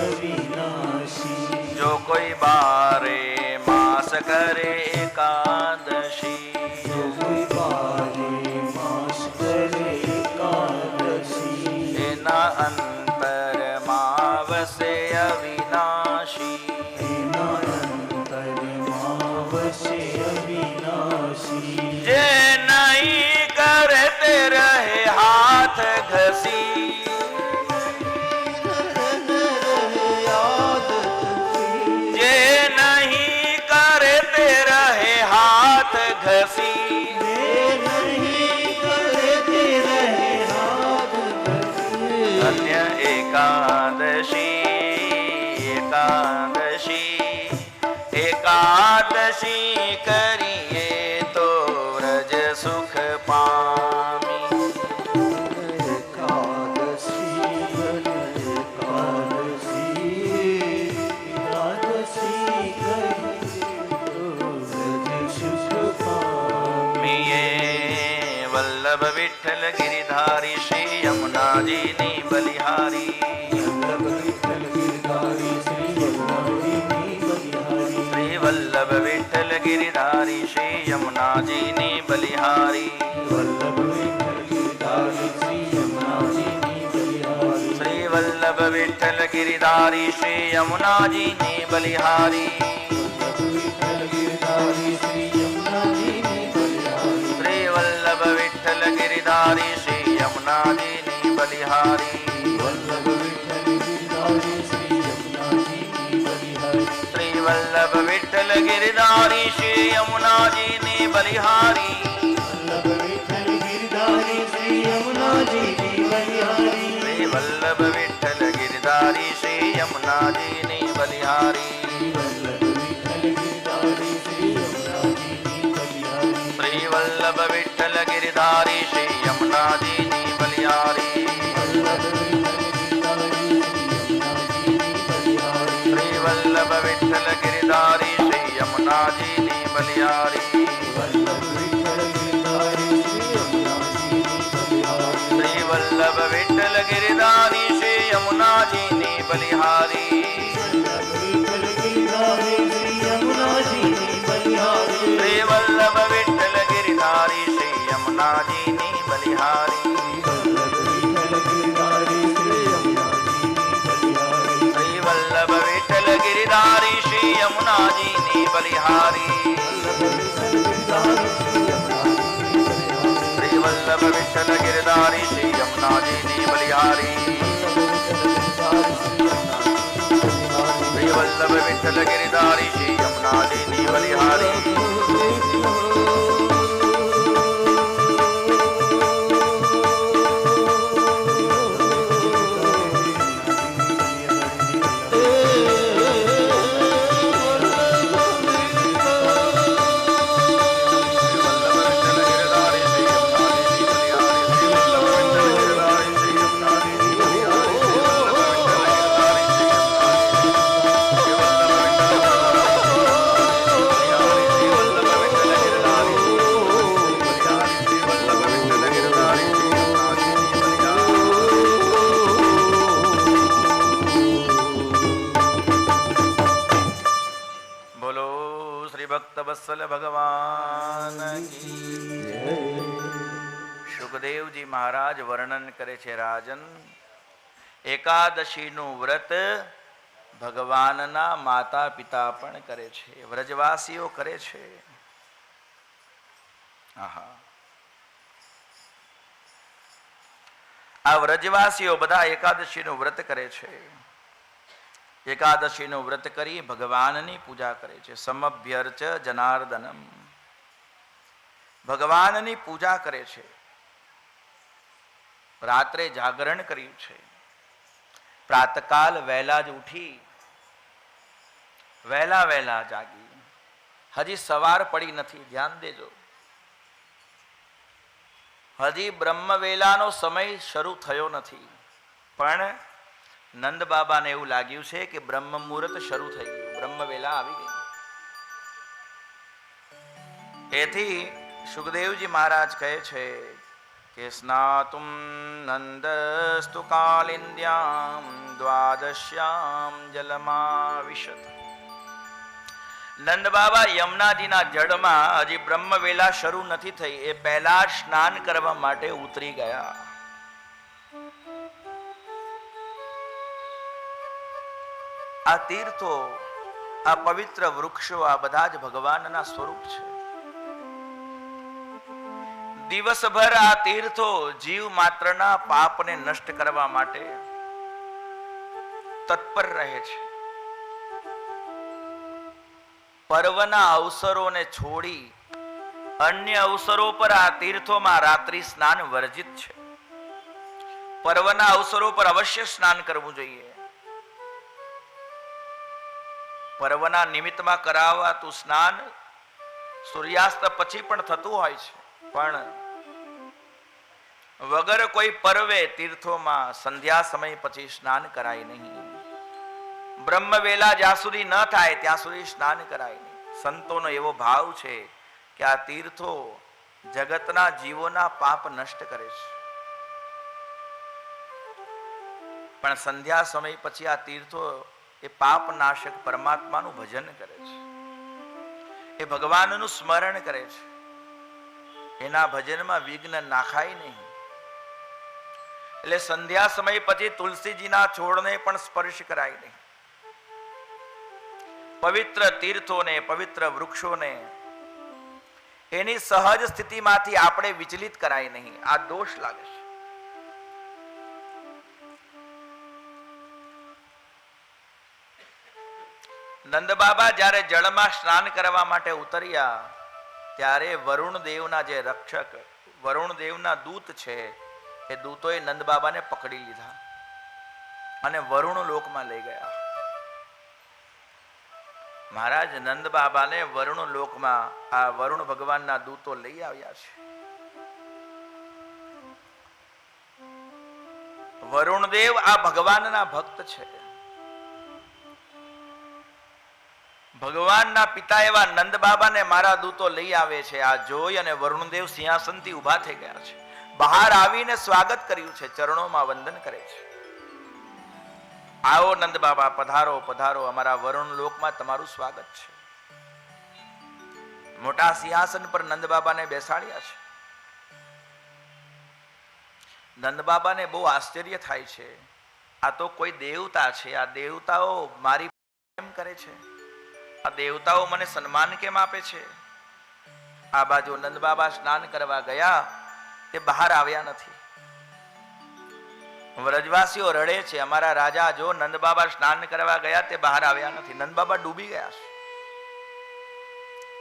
અવિનાશી. જો કોઈ બારે માસ કરે એકાદશી જો કોઈ બારે માસ કરે એકાદશી એના અંતરમાવસે અવિનાશી એના અંતરમાં વસે અવિનાશી. જે નહીં કરે તે રહે હાથ ઘસી જે નહીં કરે તે રહે હાથ ઘસી અન્ય એકાદશી એકાદશી એકાદશી કરીએ તો વ્રજ સુખ પામી ની બલિહારી વલ્લભ વિઠ્ઠલ ગિરધારી શ્રી યમુનાજી ની બલિહારી શ્રી વલ્લભ વિઠ્ઠલ ગિરધારી શ્રી યમુનાજી ની બલિહારી શ્રી વલ્લભ વિઠ્ઠલ ગિરધારી શ્રી યમુનાજી ની બલિહારી શ્રી વલ્લભ વિઠ્ઠલ ગિરધારી શ્રી યમુનાજી ની બલિહારી શ્રી વલ્લભ વિઠ્ઠલ ગિરધારી શ્રી યમુનાજી ની બલિહારી શ્રી વલ્લભ વિઠ્ઠલ ગિરધારી શ્રી યમુનાજી ની બલિહારી શ્રી વલ્લભ વિઠ્ઠલ ગિરધારી શ્રી યમુનાજી ની બલિહારી શ્રી વલ્લભ વિઠ્ઠલ ગિરધારી શ્રી યમુનાજી ની બલિહારી શ્રી વલ્લભ વિઠ્ઠલ ગિરધારી શ્રી યમુનાજી ની બલિહારી શ્રી વલ્લભ વિઠ્ઠલ ગિરધારી શ્રી યમુનાજી ની બલિહારી શ્રી વલ્લભ વિઠ્ઠલ ગિરધારી શ્રી યમુનાજી ની બલિહારી શ્રી વલ્લભ વિઠ્ઠલ ગિરધારી શ્રી યમુનાજી ની બલિહારી વત્સલ ભગવાન કી જય. સુખદેવજી મહારાજ વર્ણન કરે છે, રાજન એકાદશીનું વ્રત ભગવાનના માતા પિતા પણ કરે છે, વ્રજવાસીઓ કરે છે. આહા, આ વ્રજવાસીઓ બધા એકાદશીનું વ્રત કરે છે. એકાદશીનું વ્રત કરી ભગવાનની પૂજા કરે છે. સમભ્યર્ચ જનાર્દનમ, ભગવાનની પૂજા કરે છે. રાત્રે જાગરણ કર્યું છે. પ્રાતકાલ વહેલા જ ઉઠી વહેલા જાગી. હજી સવાર પડી નથી, ધ્યાન દેજો. હજી બ્રહ્મવેલાનો સમય શરૂ થયો નથી, પણ નંદ બાબાને એવું લાગ્યું છે કે બ્રહ્મ મુહૂર્ત શરૂ થઈ ગયું, બ્રહ્મવેલા આવી ગઈ. એથી સુખદેવજી મહારાજ કહે છે કે સ્નાતુમ નંદસ્તુ કાલિંદ્યામ દ્વાદશ્યામ જલમાવિશત. નંદ બાબા યમુનાજીના જળમાં હજી બ્રહ્મવેલા શરૂ નથી થઈ, એ પહેલા સ્નાન કરવા માટે ઉતરી ગયા. આ તીર્થો, આ પવિત્ર વૃક્ષો, આ બધા જ ભગવાનના સ્વરૂપ છે. દિવસભર આ તીર્થો જીવ માત્રના પાપને નષ્ટ કરવા માટે તત્પર રહે છે. પર્વના અવસરોને છોડી અન્ય અવસરો પર આ તીર્થોમાં રાત્રિ સ્નાન વર્જિત છે. પર્વના અવસરો પર અવશ્ય સ્નાન કરવું જોઈએ. પર્વના નિમિત્તમાં કરાવાતું સ્નાન સૂર્યાસ્ત પછી પણ થતું હોય છે, પણ વગર કોઈ પર્વે તીર્થોમાં સંધ્યા સમય પછી સ્નાન કરાય નહીં. બ્રહ્મવેલા જ્યાં સુધી ન થાય ત્યાં સુધી સ્નાન કરાય નહીં. સંતોનો એવો ભાવ છે કે આ તીર્થો જગતના જીવોના પાપ નષ્ટ કરે છે. પણ સંધ્યા સમય પછી આ તીર્થો એ પાપ નાશક પરમાત્માનું ભજન કરે છે, એ ભગવાનનું સ્મરણ કરે છે. એના ભજનમાં વિઘ્ન નાખાય નહીં. એટલે સંધ્યા સમય પછી તુલસીજીના છોડને પણ સ્પર્શ કરાય નહીં. પવિત્ર તીર્થોને, પવિત્ર વૃક્ષોને એની સહજ સ્થિતિમાંથી આપણે વિચલિત કરાય નહીં. આ દોષ લાગે છે. નંદ બાબા જ્યારે જળમાં સ્નાન કરવા માટે ઉતર્યા ત્યારે વરુણ દેવના જે રક્ષક, વરુણ દેવના દૂત છે, એ દૂતોએ નંદ બાબાને પકડી લીધા અને વરુણ લોકમાં લઈ ગયા. મહારાજ નંદ બાબાને વરુણ લોકમાં આ વરુણ ભગવાનના દૂતો લઈ આવ્યા છે. વરુણ દેવ આ ભગવાનના ભક્ત છે. ભગવાનના પિતા એવા નંદ બાબાને મારા દૂતો લઈ આવે છે. આ જોઈ અને વરુણદેવ સિંહાસનથી ઊભા થઈ ગયા છે. બહાર આવીને સ્વાગત કર્યું છે, ચરણોમાં વંદન કરે છે. આવો નંદ બાબા, પધારો પધારો, અમારા વરુણ લોકમાં તમારું સ્વાગત છે. મોટા સિંહાસન પર નંદ બાબાને બેસાડ્યા છે. નંદ બાબાને બહુ આશ્ચર્ય થાય છે. આ તો કોઈ દેવતા છે. આ દેવતાઓ મારી કેમ કરે છે? આ દેવતાઓ મને સન્માન કેમ આપે છે? આ બાજુ નંદ બાબા સ્નાન કરવા ગયા, તે બહાર આવ્યા નથી. વ્રજવાસીઓ રડે છે, અમારા રાજા જો નંદ બાબા સ્નાન કરવા ગયા, તે બહાર આવ્યા નથી. નંદ બાબા ડૂબી ગયા છે.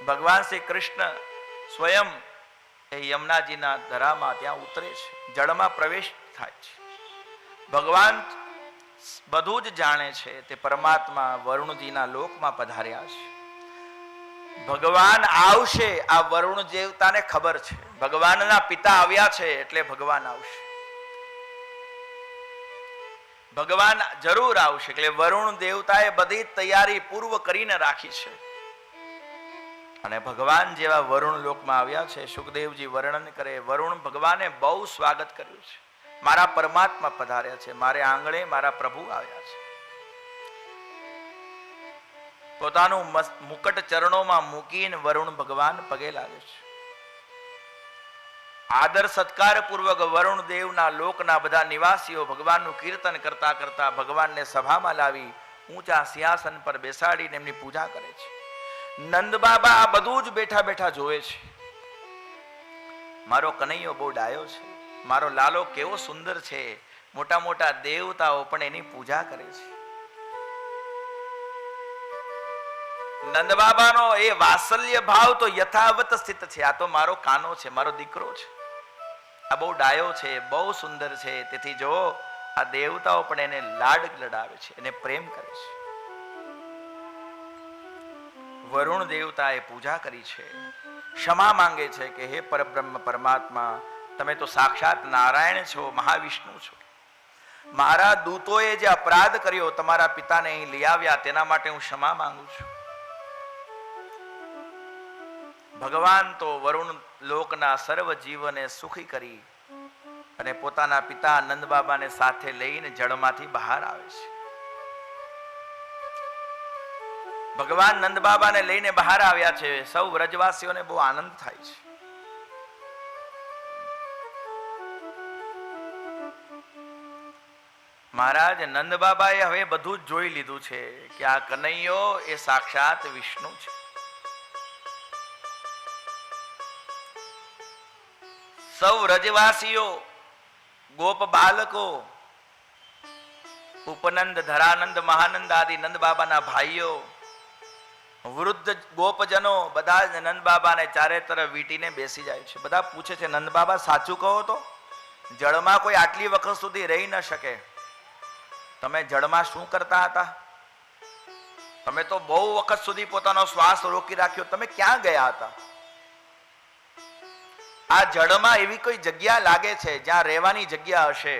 ભગવાન શ્રી કૃષ્ણ સ્વયં એ યમુનાજીના ધરામાં ત્યાં ઉતરે છે, જળમાં પ્રવેશ થાય છે. ભગવાન બધું જ જાણે છે. તે પરમાત્મા વરુણજીના લોકમાં પધાર્યા છે. ભગવાન આવશે, આ વરુણ દેવતાને ખબર છે. ભગવાનના પિતા આવ્યા છે એટલે ભગવાન આવશે. ભગવાન જરૂર આવશે. એટલે વરુણ દેવતાએ બધી તૈયારી પૂર્વ કરીને રાખી છે. અને ભગવાન જેવા વરુણ લોકમાં આવ્યા છે. સુખદેવજી વર્ણન કરે, વરુણ ભગવાને બહુ સ્વાગત કર્યું છે. મારા પરમાત્મા પધાર્યા છે, મારે આંગણે મારા પ્રભુ આવ્યા છે. પોતાનું મુકટ ચરણોમાં મૂકીને વરુણ ભગવાન પગે લાગે છે. આદર સત્કાર પૂર્વક વરુણ દેવના લોકના બધા નિવાસીઓ ભગવાનનું કીર્તન કરતા કરતા ભગવાનને સભામાં લાવી ઊંચા સિંહાસન પર બેસાડીને એમની પૂજા કરે છે. નંદ બાબા આ બધું જ બેઠા બેઠા જોવે છે. મારો કનૈયો બહુ ડાયો છે, મારો લાલો કેવો સુંદર છે. મોટા મોટા દેવતાઓ પણ એની પૂજા કરે છે. નંદ બાબાનો એ વાત્સલ્ય ભાવ તો યથાવત સ્થિત છે. આ તો મારો કાનો છે, મારો દીકરો છે, આ બહુ ડાયો છે, બહુ સુંદર છે. તેથી જો આ દેવતાઓ પણ એને લાડ લડાવે છે, એને પ્રેમ કરે છે. વરુણ દેવતાએ પૂજા કરી છે, ક્ષમા માંગે છે કે હે પરબ્રહ્મ પરમાત્મા, તમે તો સાક્ષાત નારાયણ છો, મહાવિષ્ણુ છો. મારા દૂતોએ જે અપરાધ કર્યો, તમારા પિતાને અહીં લઈ આવ્યા, તેના માટે હું ક્ષમા માંગુ છું. ભગવાન તો વરુણ લોકના સર્વ જીવને સુખી કરી અને પોતાના પિતા નંદ બાબાને સાથે લઈને જળમાંથી બહાર આવે છે. ભગવાન નંદ બાબાને લઈને બહાર આવ્યા છે. સૌ વ્રજવાસીઓને બહુ આનંદ થાય છે. મહારાજ નંદ બાબાએ હવે બધું જ જોઈ લીધું છે કે આ કનૈયો એ સાક્ષાત વિષ્ણુ છે. સૌ વ્રજવાસીઓ, ગોપ બાલકો, ઉપનંદ, ધરાનંદ, મહાનંદ આદિ નંદ બાબાના ભાઈઓ, વૃદ્ધ ગોપજનો બધા જ નંદ બાબાને ચારે તરફ વીંટીને બેસી જાય છે. બધા પૂછે છે, નંદ બાબા સાચું કહો તો જળમાં કોઈ આટલી વખત સુધી રહી ન શકે. તમે જળમાં શું કરતા હતા? તમે તો બહુ વખત સુધી પોતાનો શ્વાસ રોકી રાખ્યો, તમે ક્યાં ગયા હતા? આ જળમાં એવી કોઈ જગ્યા લાગે છે જ્યાં રહેવાની જગ્યા હશે?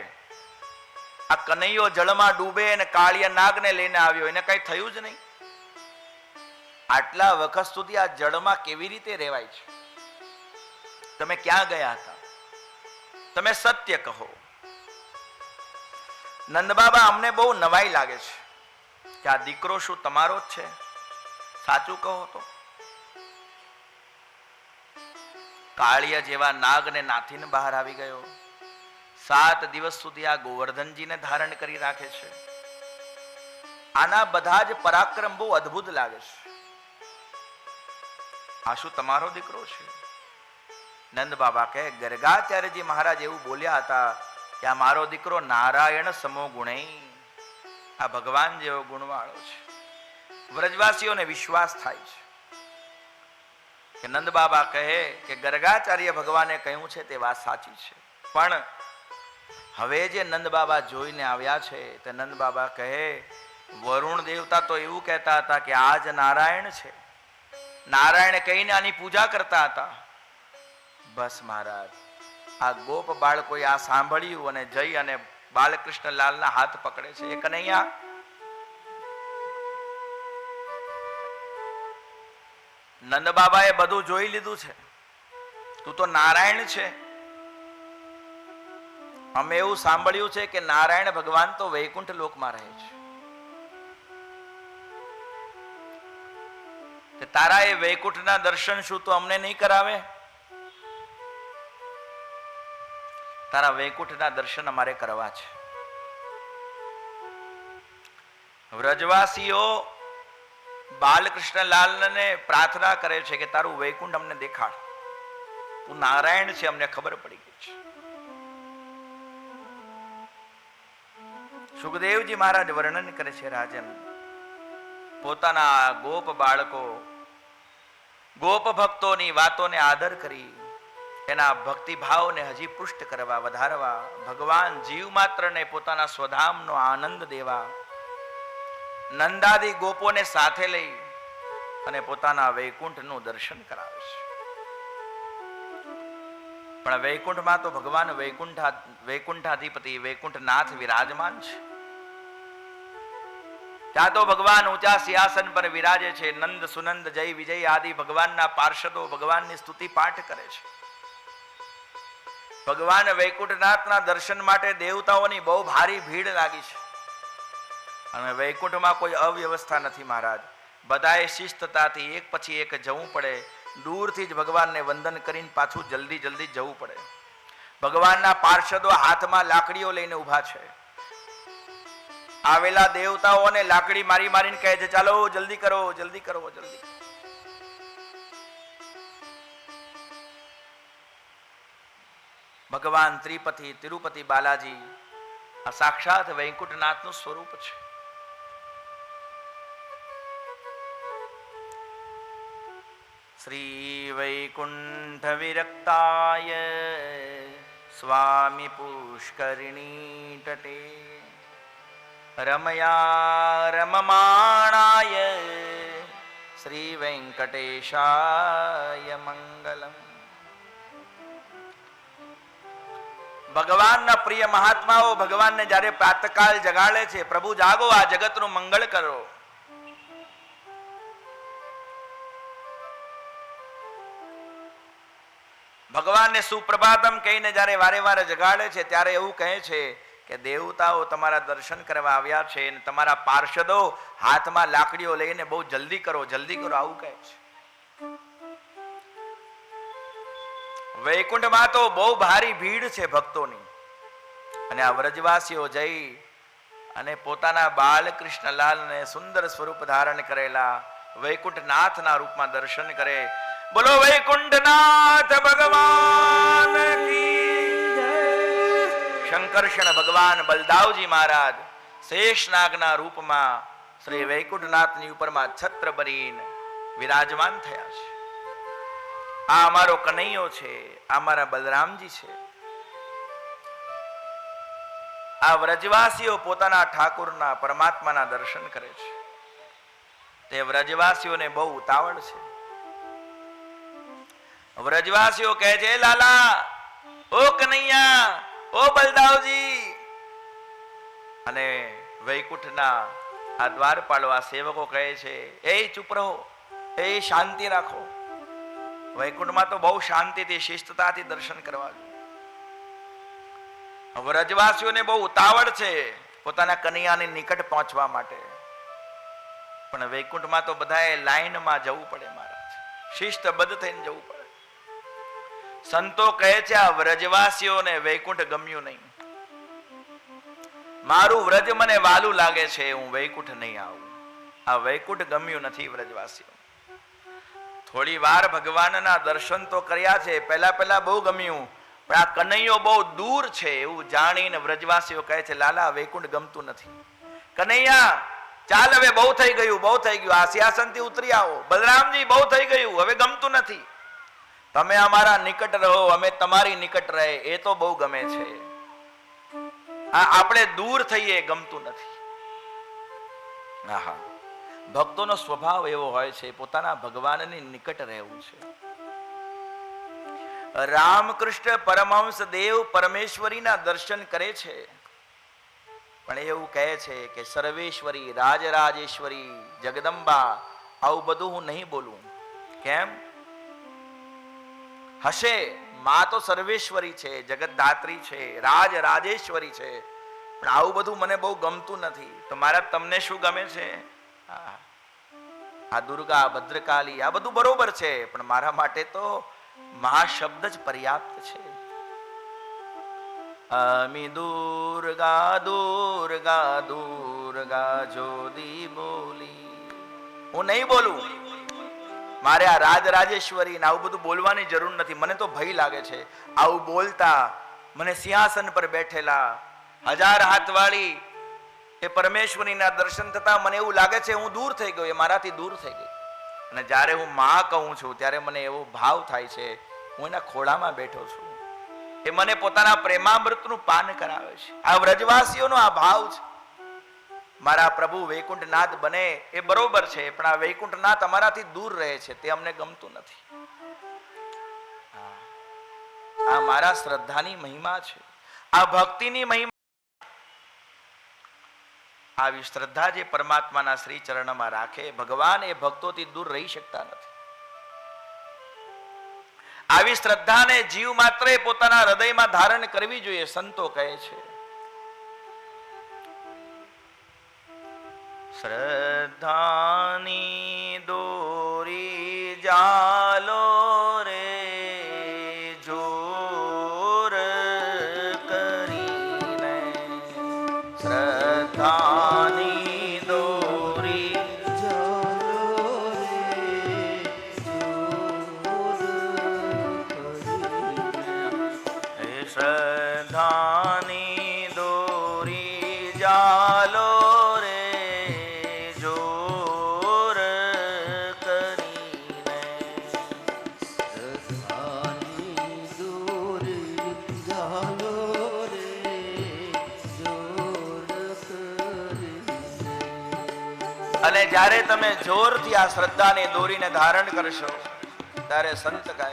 આ કનૈયો જળમાં ડૂબે અને કાળિયા નાગને લઈને આવ્યો, એને કઈ થયું જ નહીં. આટલા વખત સુધી આ જળમાં કેવી રીતે રહેવાય છે? તમે ક્યાં ગયા હતા? તમે સત્ય કહો. નંદ બાબા અમને બહુ નવાઈ લાગે છે કે આ દીકરો શું તમારો જ છે? સાચું કહો તો. કાળિયા જેવા નાગને નાથીને બહાર આવી ગયો. 7 દિવસ સુધી આ ગોવર્ધનજીને ધારણ કરી રાખે છે. આના બધા જ પરાક્રમ બહુ અદ્ભુત લાગે છે. આ શું તમારો દીકરો છે? નંદ બાબા કહે, ગર્ગાચાર્યજી મહારાજ એવું બોલ્યા હતા કે આ મારો દીકરો નારાયણ સમો ગુણઈ, આ ભગવાન જેવો ગુણવાળો છે. વ્રજવાસીઓને વિશ્વાસ થાય છે કે નંદ બાબા કહે કે ગર્ગાચાર્ય ભગવાને કહ્યું છે તે વાત સાચી છે. પણ હવે જે નંદ બાબા જોઈને આવ્યા છે તે નંદ બાબા કહે, વરુણ દેવતા તો એવું કહેતા હતા કે આ જ નારાયણ છે. નારાયણ કહીને આની પૂજા કરતા હતા. બસ મહારાજ, આ ગોપ બાળકોએ આ સાંભળ્યું અને જઈ અને બાલકૃષ્ણ લાલના હાથ પકડે છે. એ કનૈયા, નંદ બાબાએ બધું જોઈ લીધું છે, તું તો નારાયણ છે. અમે એવું સાંભળ્યું છે કે નારાયણ ભગવાન તો વૈકુંઠ લોકમાં રહે છે. તારા એ વૈકુંઠના દર્શન શું તો અમને નહીં કરાવે? તારા વૈકુંઠના દર્શન અમારે કરવા છે. વ્રજવાસીઓ બાલકૃષ્ણલાલને પ્રાર્થના કરે છે કે તારું વૈકુંઠ અમને દેખાડ. તું નારાયણ છે, અમને ખબર પડી ગઈ છે. સુખદેવજી મહારાજ વર્ણન કરે છે, રાજન પોતાના ગોપ બાળકો ગોપ ભક્તોની વાતોને આદર કરી એના ભક્તિભાવને હજી પુષ્ટ કરવા, વધારવા, ભગવાન જીવ માત્રને પોતાના સ્વધામનો આનંદ દેવા નંદાદી ગોપોને સાથે લઈ અને પોતાના વૈકુંઠનું દર્શન કરાવે છે. પણ વૈકુંઠમાં તો ભગવાન વૈકુંઠાધિપતિ વૈકુંઠનાથ વિરાજમાન છે. ત્યાં તો ભગવાન ઊંચા સિંહાસન પર વિરાજે છે. નંદ સુનંદ જય વિજય આદિ ભગવાનના પાર્ષદો ભગવાનની સ્તુતિ પાઠ કરે છે. ભગવાન વૈકુંઠનાથના દર્શન માટે દેવતાઓની બહુ ભારી ભીડ લાગી છે. અને વૈકુંઠમાં કોઈ અવ્યવસ્થા નથી મહારાજ. બધાએ શિસ્તતાથી એક પછી એક જવું પડે. દૂરથી જ ભગવાનને વંદન કરીને પાછું જલ્દી જલ્દી જવું પડે. ભગવાનના પાર્ષદો હાથમાં લાકડીઓ લઈને ઊભા છે. આવેલા દેવતાઓને લાકડી મારી મારીને કહે છે, ચાલો જલ્દી કરો, જલ્દી કરો, જલ્દી. ભગવાન ત્રિપતિ તિરુપતિ બાલાજી આ સાક્ષાત વૈકુંઠનાથનું સ્વરૂપ છે. શ્રી વૈકુંઠ વિરક્તાય સ્વામી પુષ્કરિણી તટે રમયા રમમાણાય શ્રી વેંકટેશાય મંગલમ. ભગવાનના પ્રિય મહાત્માઓ ભગવાનને જ્યારે પ્રાતકાળ જગાડે છે, પ્રભુ જાગો, આ જગતનું મંગળ કરો. ભગવાનને સુપ્રભાતમ કહીને જ્યારે વારે વારે જગાડે છે ત્યારે એવું કહે છે કે દેવતાઓ તમારા દર્શન કરવા આવ્યા છે અને તમારા પાર્ષદો હાથમાં લાકડીઓ લઈને બહુ જલ્દી કરો, જલ્દી કરો, આવું કહે છે. વૈકુંઠમાં તો બહુ ભારી ભીડ છે ભક્તોની. અને આ વ્રજવાસીઓ જઈ અને પોતાના બાલકૃષ્ણલાલને સુંદર સ્વરૂપ ધારણ કરેલા વૈકુંઠનાથના રૂપમાં દર્શન કરે. બોલો વૈકુંઠનાથ ભગવાન કી જય. શંકરષણ ભગવાન બલદાવજી મહારાજ શેષનાગના રૂપમાં શ્રી વૈકુંઠનાથની ઉપરમાં છત્ર ભરીને વિરાજમાન થયા છે. આ અમારો કનૈયો છે, આ મારા બલરામજી છે. આ વ્રજવાસીઓ પોતાના ઠાકુરના પરમાત્માના દર્શન કરે છે. તે વ્રજવાસીઓને બહુ ઉતાવળ છે. વ્રજવાસીઓ કહે છે, લાલા, ઓ કનૈયા, ઓ બલદાવજી. અને વૈકુંઠના આ દ્વારપાળો આ સેવકો કહે છે, એ ચૂપ રહો, એ શાંતિ રાખો. વૈકુંઠમાં તો બહુ શાંતિથી શિસ્તતાથી દર્શન કરવા. વ્રજવાસીઓને બહુ ઉતાવળ છે, પોતાના કનૈયાની નિકટ પહોંચવા માટે. પણ વૈકુંઠમાં તો બધાએ લાઈનમાં જવું પડે મહારાજ, શિસ્તબદ્ધ થઈને જવું પડે. સંતો કહે છે આ વ્રજવાસીઓને વૈકુંઠ ગમ્યું નહીં. મારું વ્રજ મને વાલું લાગે છે, હું વૈકુંઠ નહીં આવું. આ વૈકુંઠ ગમ્યું નથી વ્રજવાસીઓ. થોડી વાર ભગવાનના દર્શન તો કર્યા છે, પહેલા બહુ ગમ્યું, પણ આ કનૈયો બહુ દૂર છે એવું જાણીને વ્રજવાસીઓ કહે છે લાલા વૈકુંઠ ગમતું નથી. કનૈયા ચાલ હવે બહુ થઈ ગયું, બહુ થઈ ગયું, આ સિંહાસનથી ઉતરી આવો. બલરામજી બહુ થઈ ગયું, હવે ગમતું નથી. તમે અમારા નિકટ રહો, અમે તમારી નિકટ રહે, એ તો બહુ ગમે છે. આપણે દૂર થઈએ ગમતું નથી. આહા, ભક્તોનો સ્વભાવ એવો હોય છે, પોતાના ભગવાનની નિકટ રહેવું છે. રામકૃષ્ણ પરમહંસ દેવ પરમેશ્વરીના દર્શન કરે છે, પણ એવું કહે છે કે સર્વેશ્વરી, રાજરાજેશ્વરી, જગદંબા, આવું બધું હું નહીં બોલું. કેમ? હશે, માં તો સર્વેશ્વરી છે, જગતધાત્રી છે, રાજેશ્વરી છે, પણ આવું બધું મને બહુ ગમતું નથી. તો મારા તમને શું ગમે છે? આ દુર્ગા, ભદ્રકાલી, આ બધું બરોબર છે, પણ મારા માટે તો મહાશબ્દ જ પર્યાપ્ત છે. અમી દુર્ગા દુર્ગા દુર્ગા જોદી બોલી, હું નહીં બોલું. મારે આ રાજેશ્વરી ને આવું બધું બોલવાની જરૂર નથી. મને તો ભય લાગે છે આવું બોલતા. મને સિંહાસન પર બેઠેલા 1000 હાથવાળી એ પરમેશ્વરીના દર્શન થતા મને એવું લાગે છે હું દૂર થઈ ગયો, એ મારાથી દૂર થઈ ગઈ. અને જ્યારે હું માં કહું છું ત્યારે મને એવો ભાવ થાય છે હું એના ખોળામાં બેઠો છું, એ મને પોતાના પ્રેમામૃતનું પાન કરાવે છે. આ વ્રજવાસીઓનો આ ભાવ છે. મારા પ્રભુ વૈકુંઠનાથ બને એ બરોબર છે, પણ આ વૈકુંઠનાથ અમારાથી દૂર રહે છે, તે અમને ગમતું નથી. આ મારા શ્રદ્ધાની મહિમા છે, આ ભક્તિની મહિમા. આવી શ્રદ્ધા જે પરમાત્માના શ્રી ચરણમાં રાખે, ભગવાન એ ભક્તોથી દૂર રહી શકતા નથી. આવી શ્રદ્ધાને જીવ માત્રે પોતાના હૃદયમાં ધારણ કરવી જોઈએ. સંતો કહે છે શ્રદ્ધાની દોરી જાલો રે જોર કરીને, શ્રદ્ધાની દોરી જાલો રે જોર કરીને, શ્રદ્ધાની દોરી જાલો અને જ્યારે તમે જોરથી આ શ્રદ્ધાની દોરીને ધારણ કરશો ત્યારે સંત કહે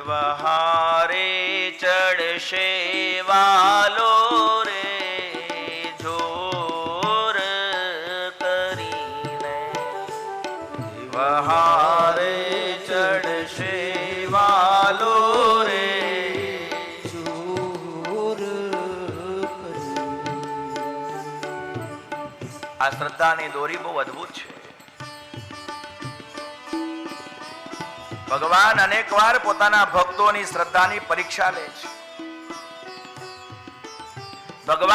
વહારે ચડશે વાલો રે જોર કરીને, વહારે ચડશે વાલો રે આ શ્રદ્ધાની દોરી બહુ અદ્ભુત છે. ભગવાન અનેક વાર પોતાના ભક્તોની શ્રદ્ધાની પરીક્ષા લે છે. ભગવાન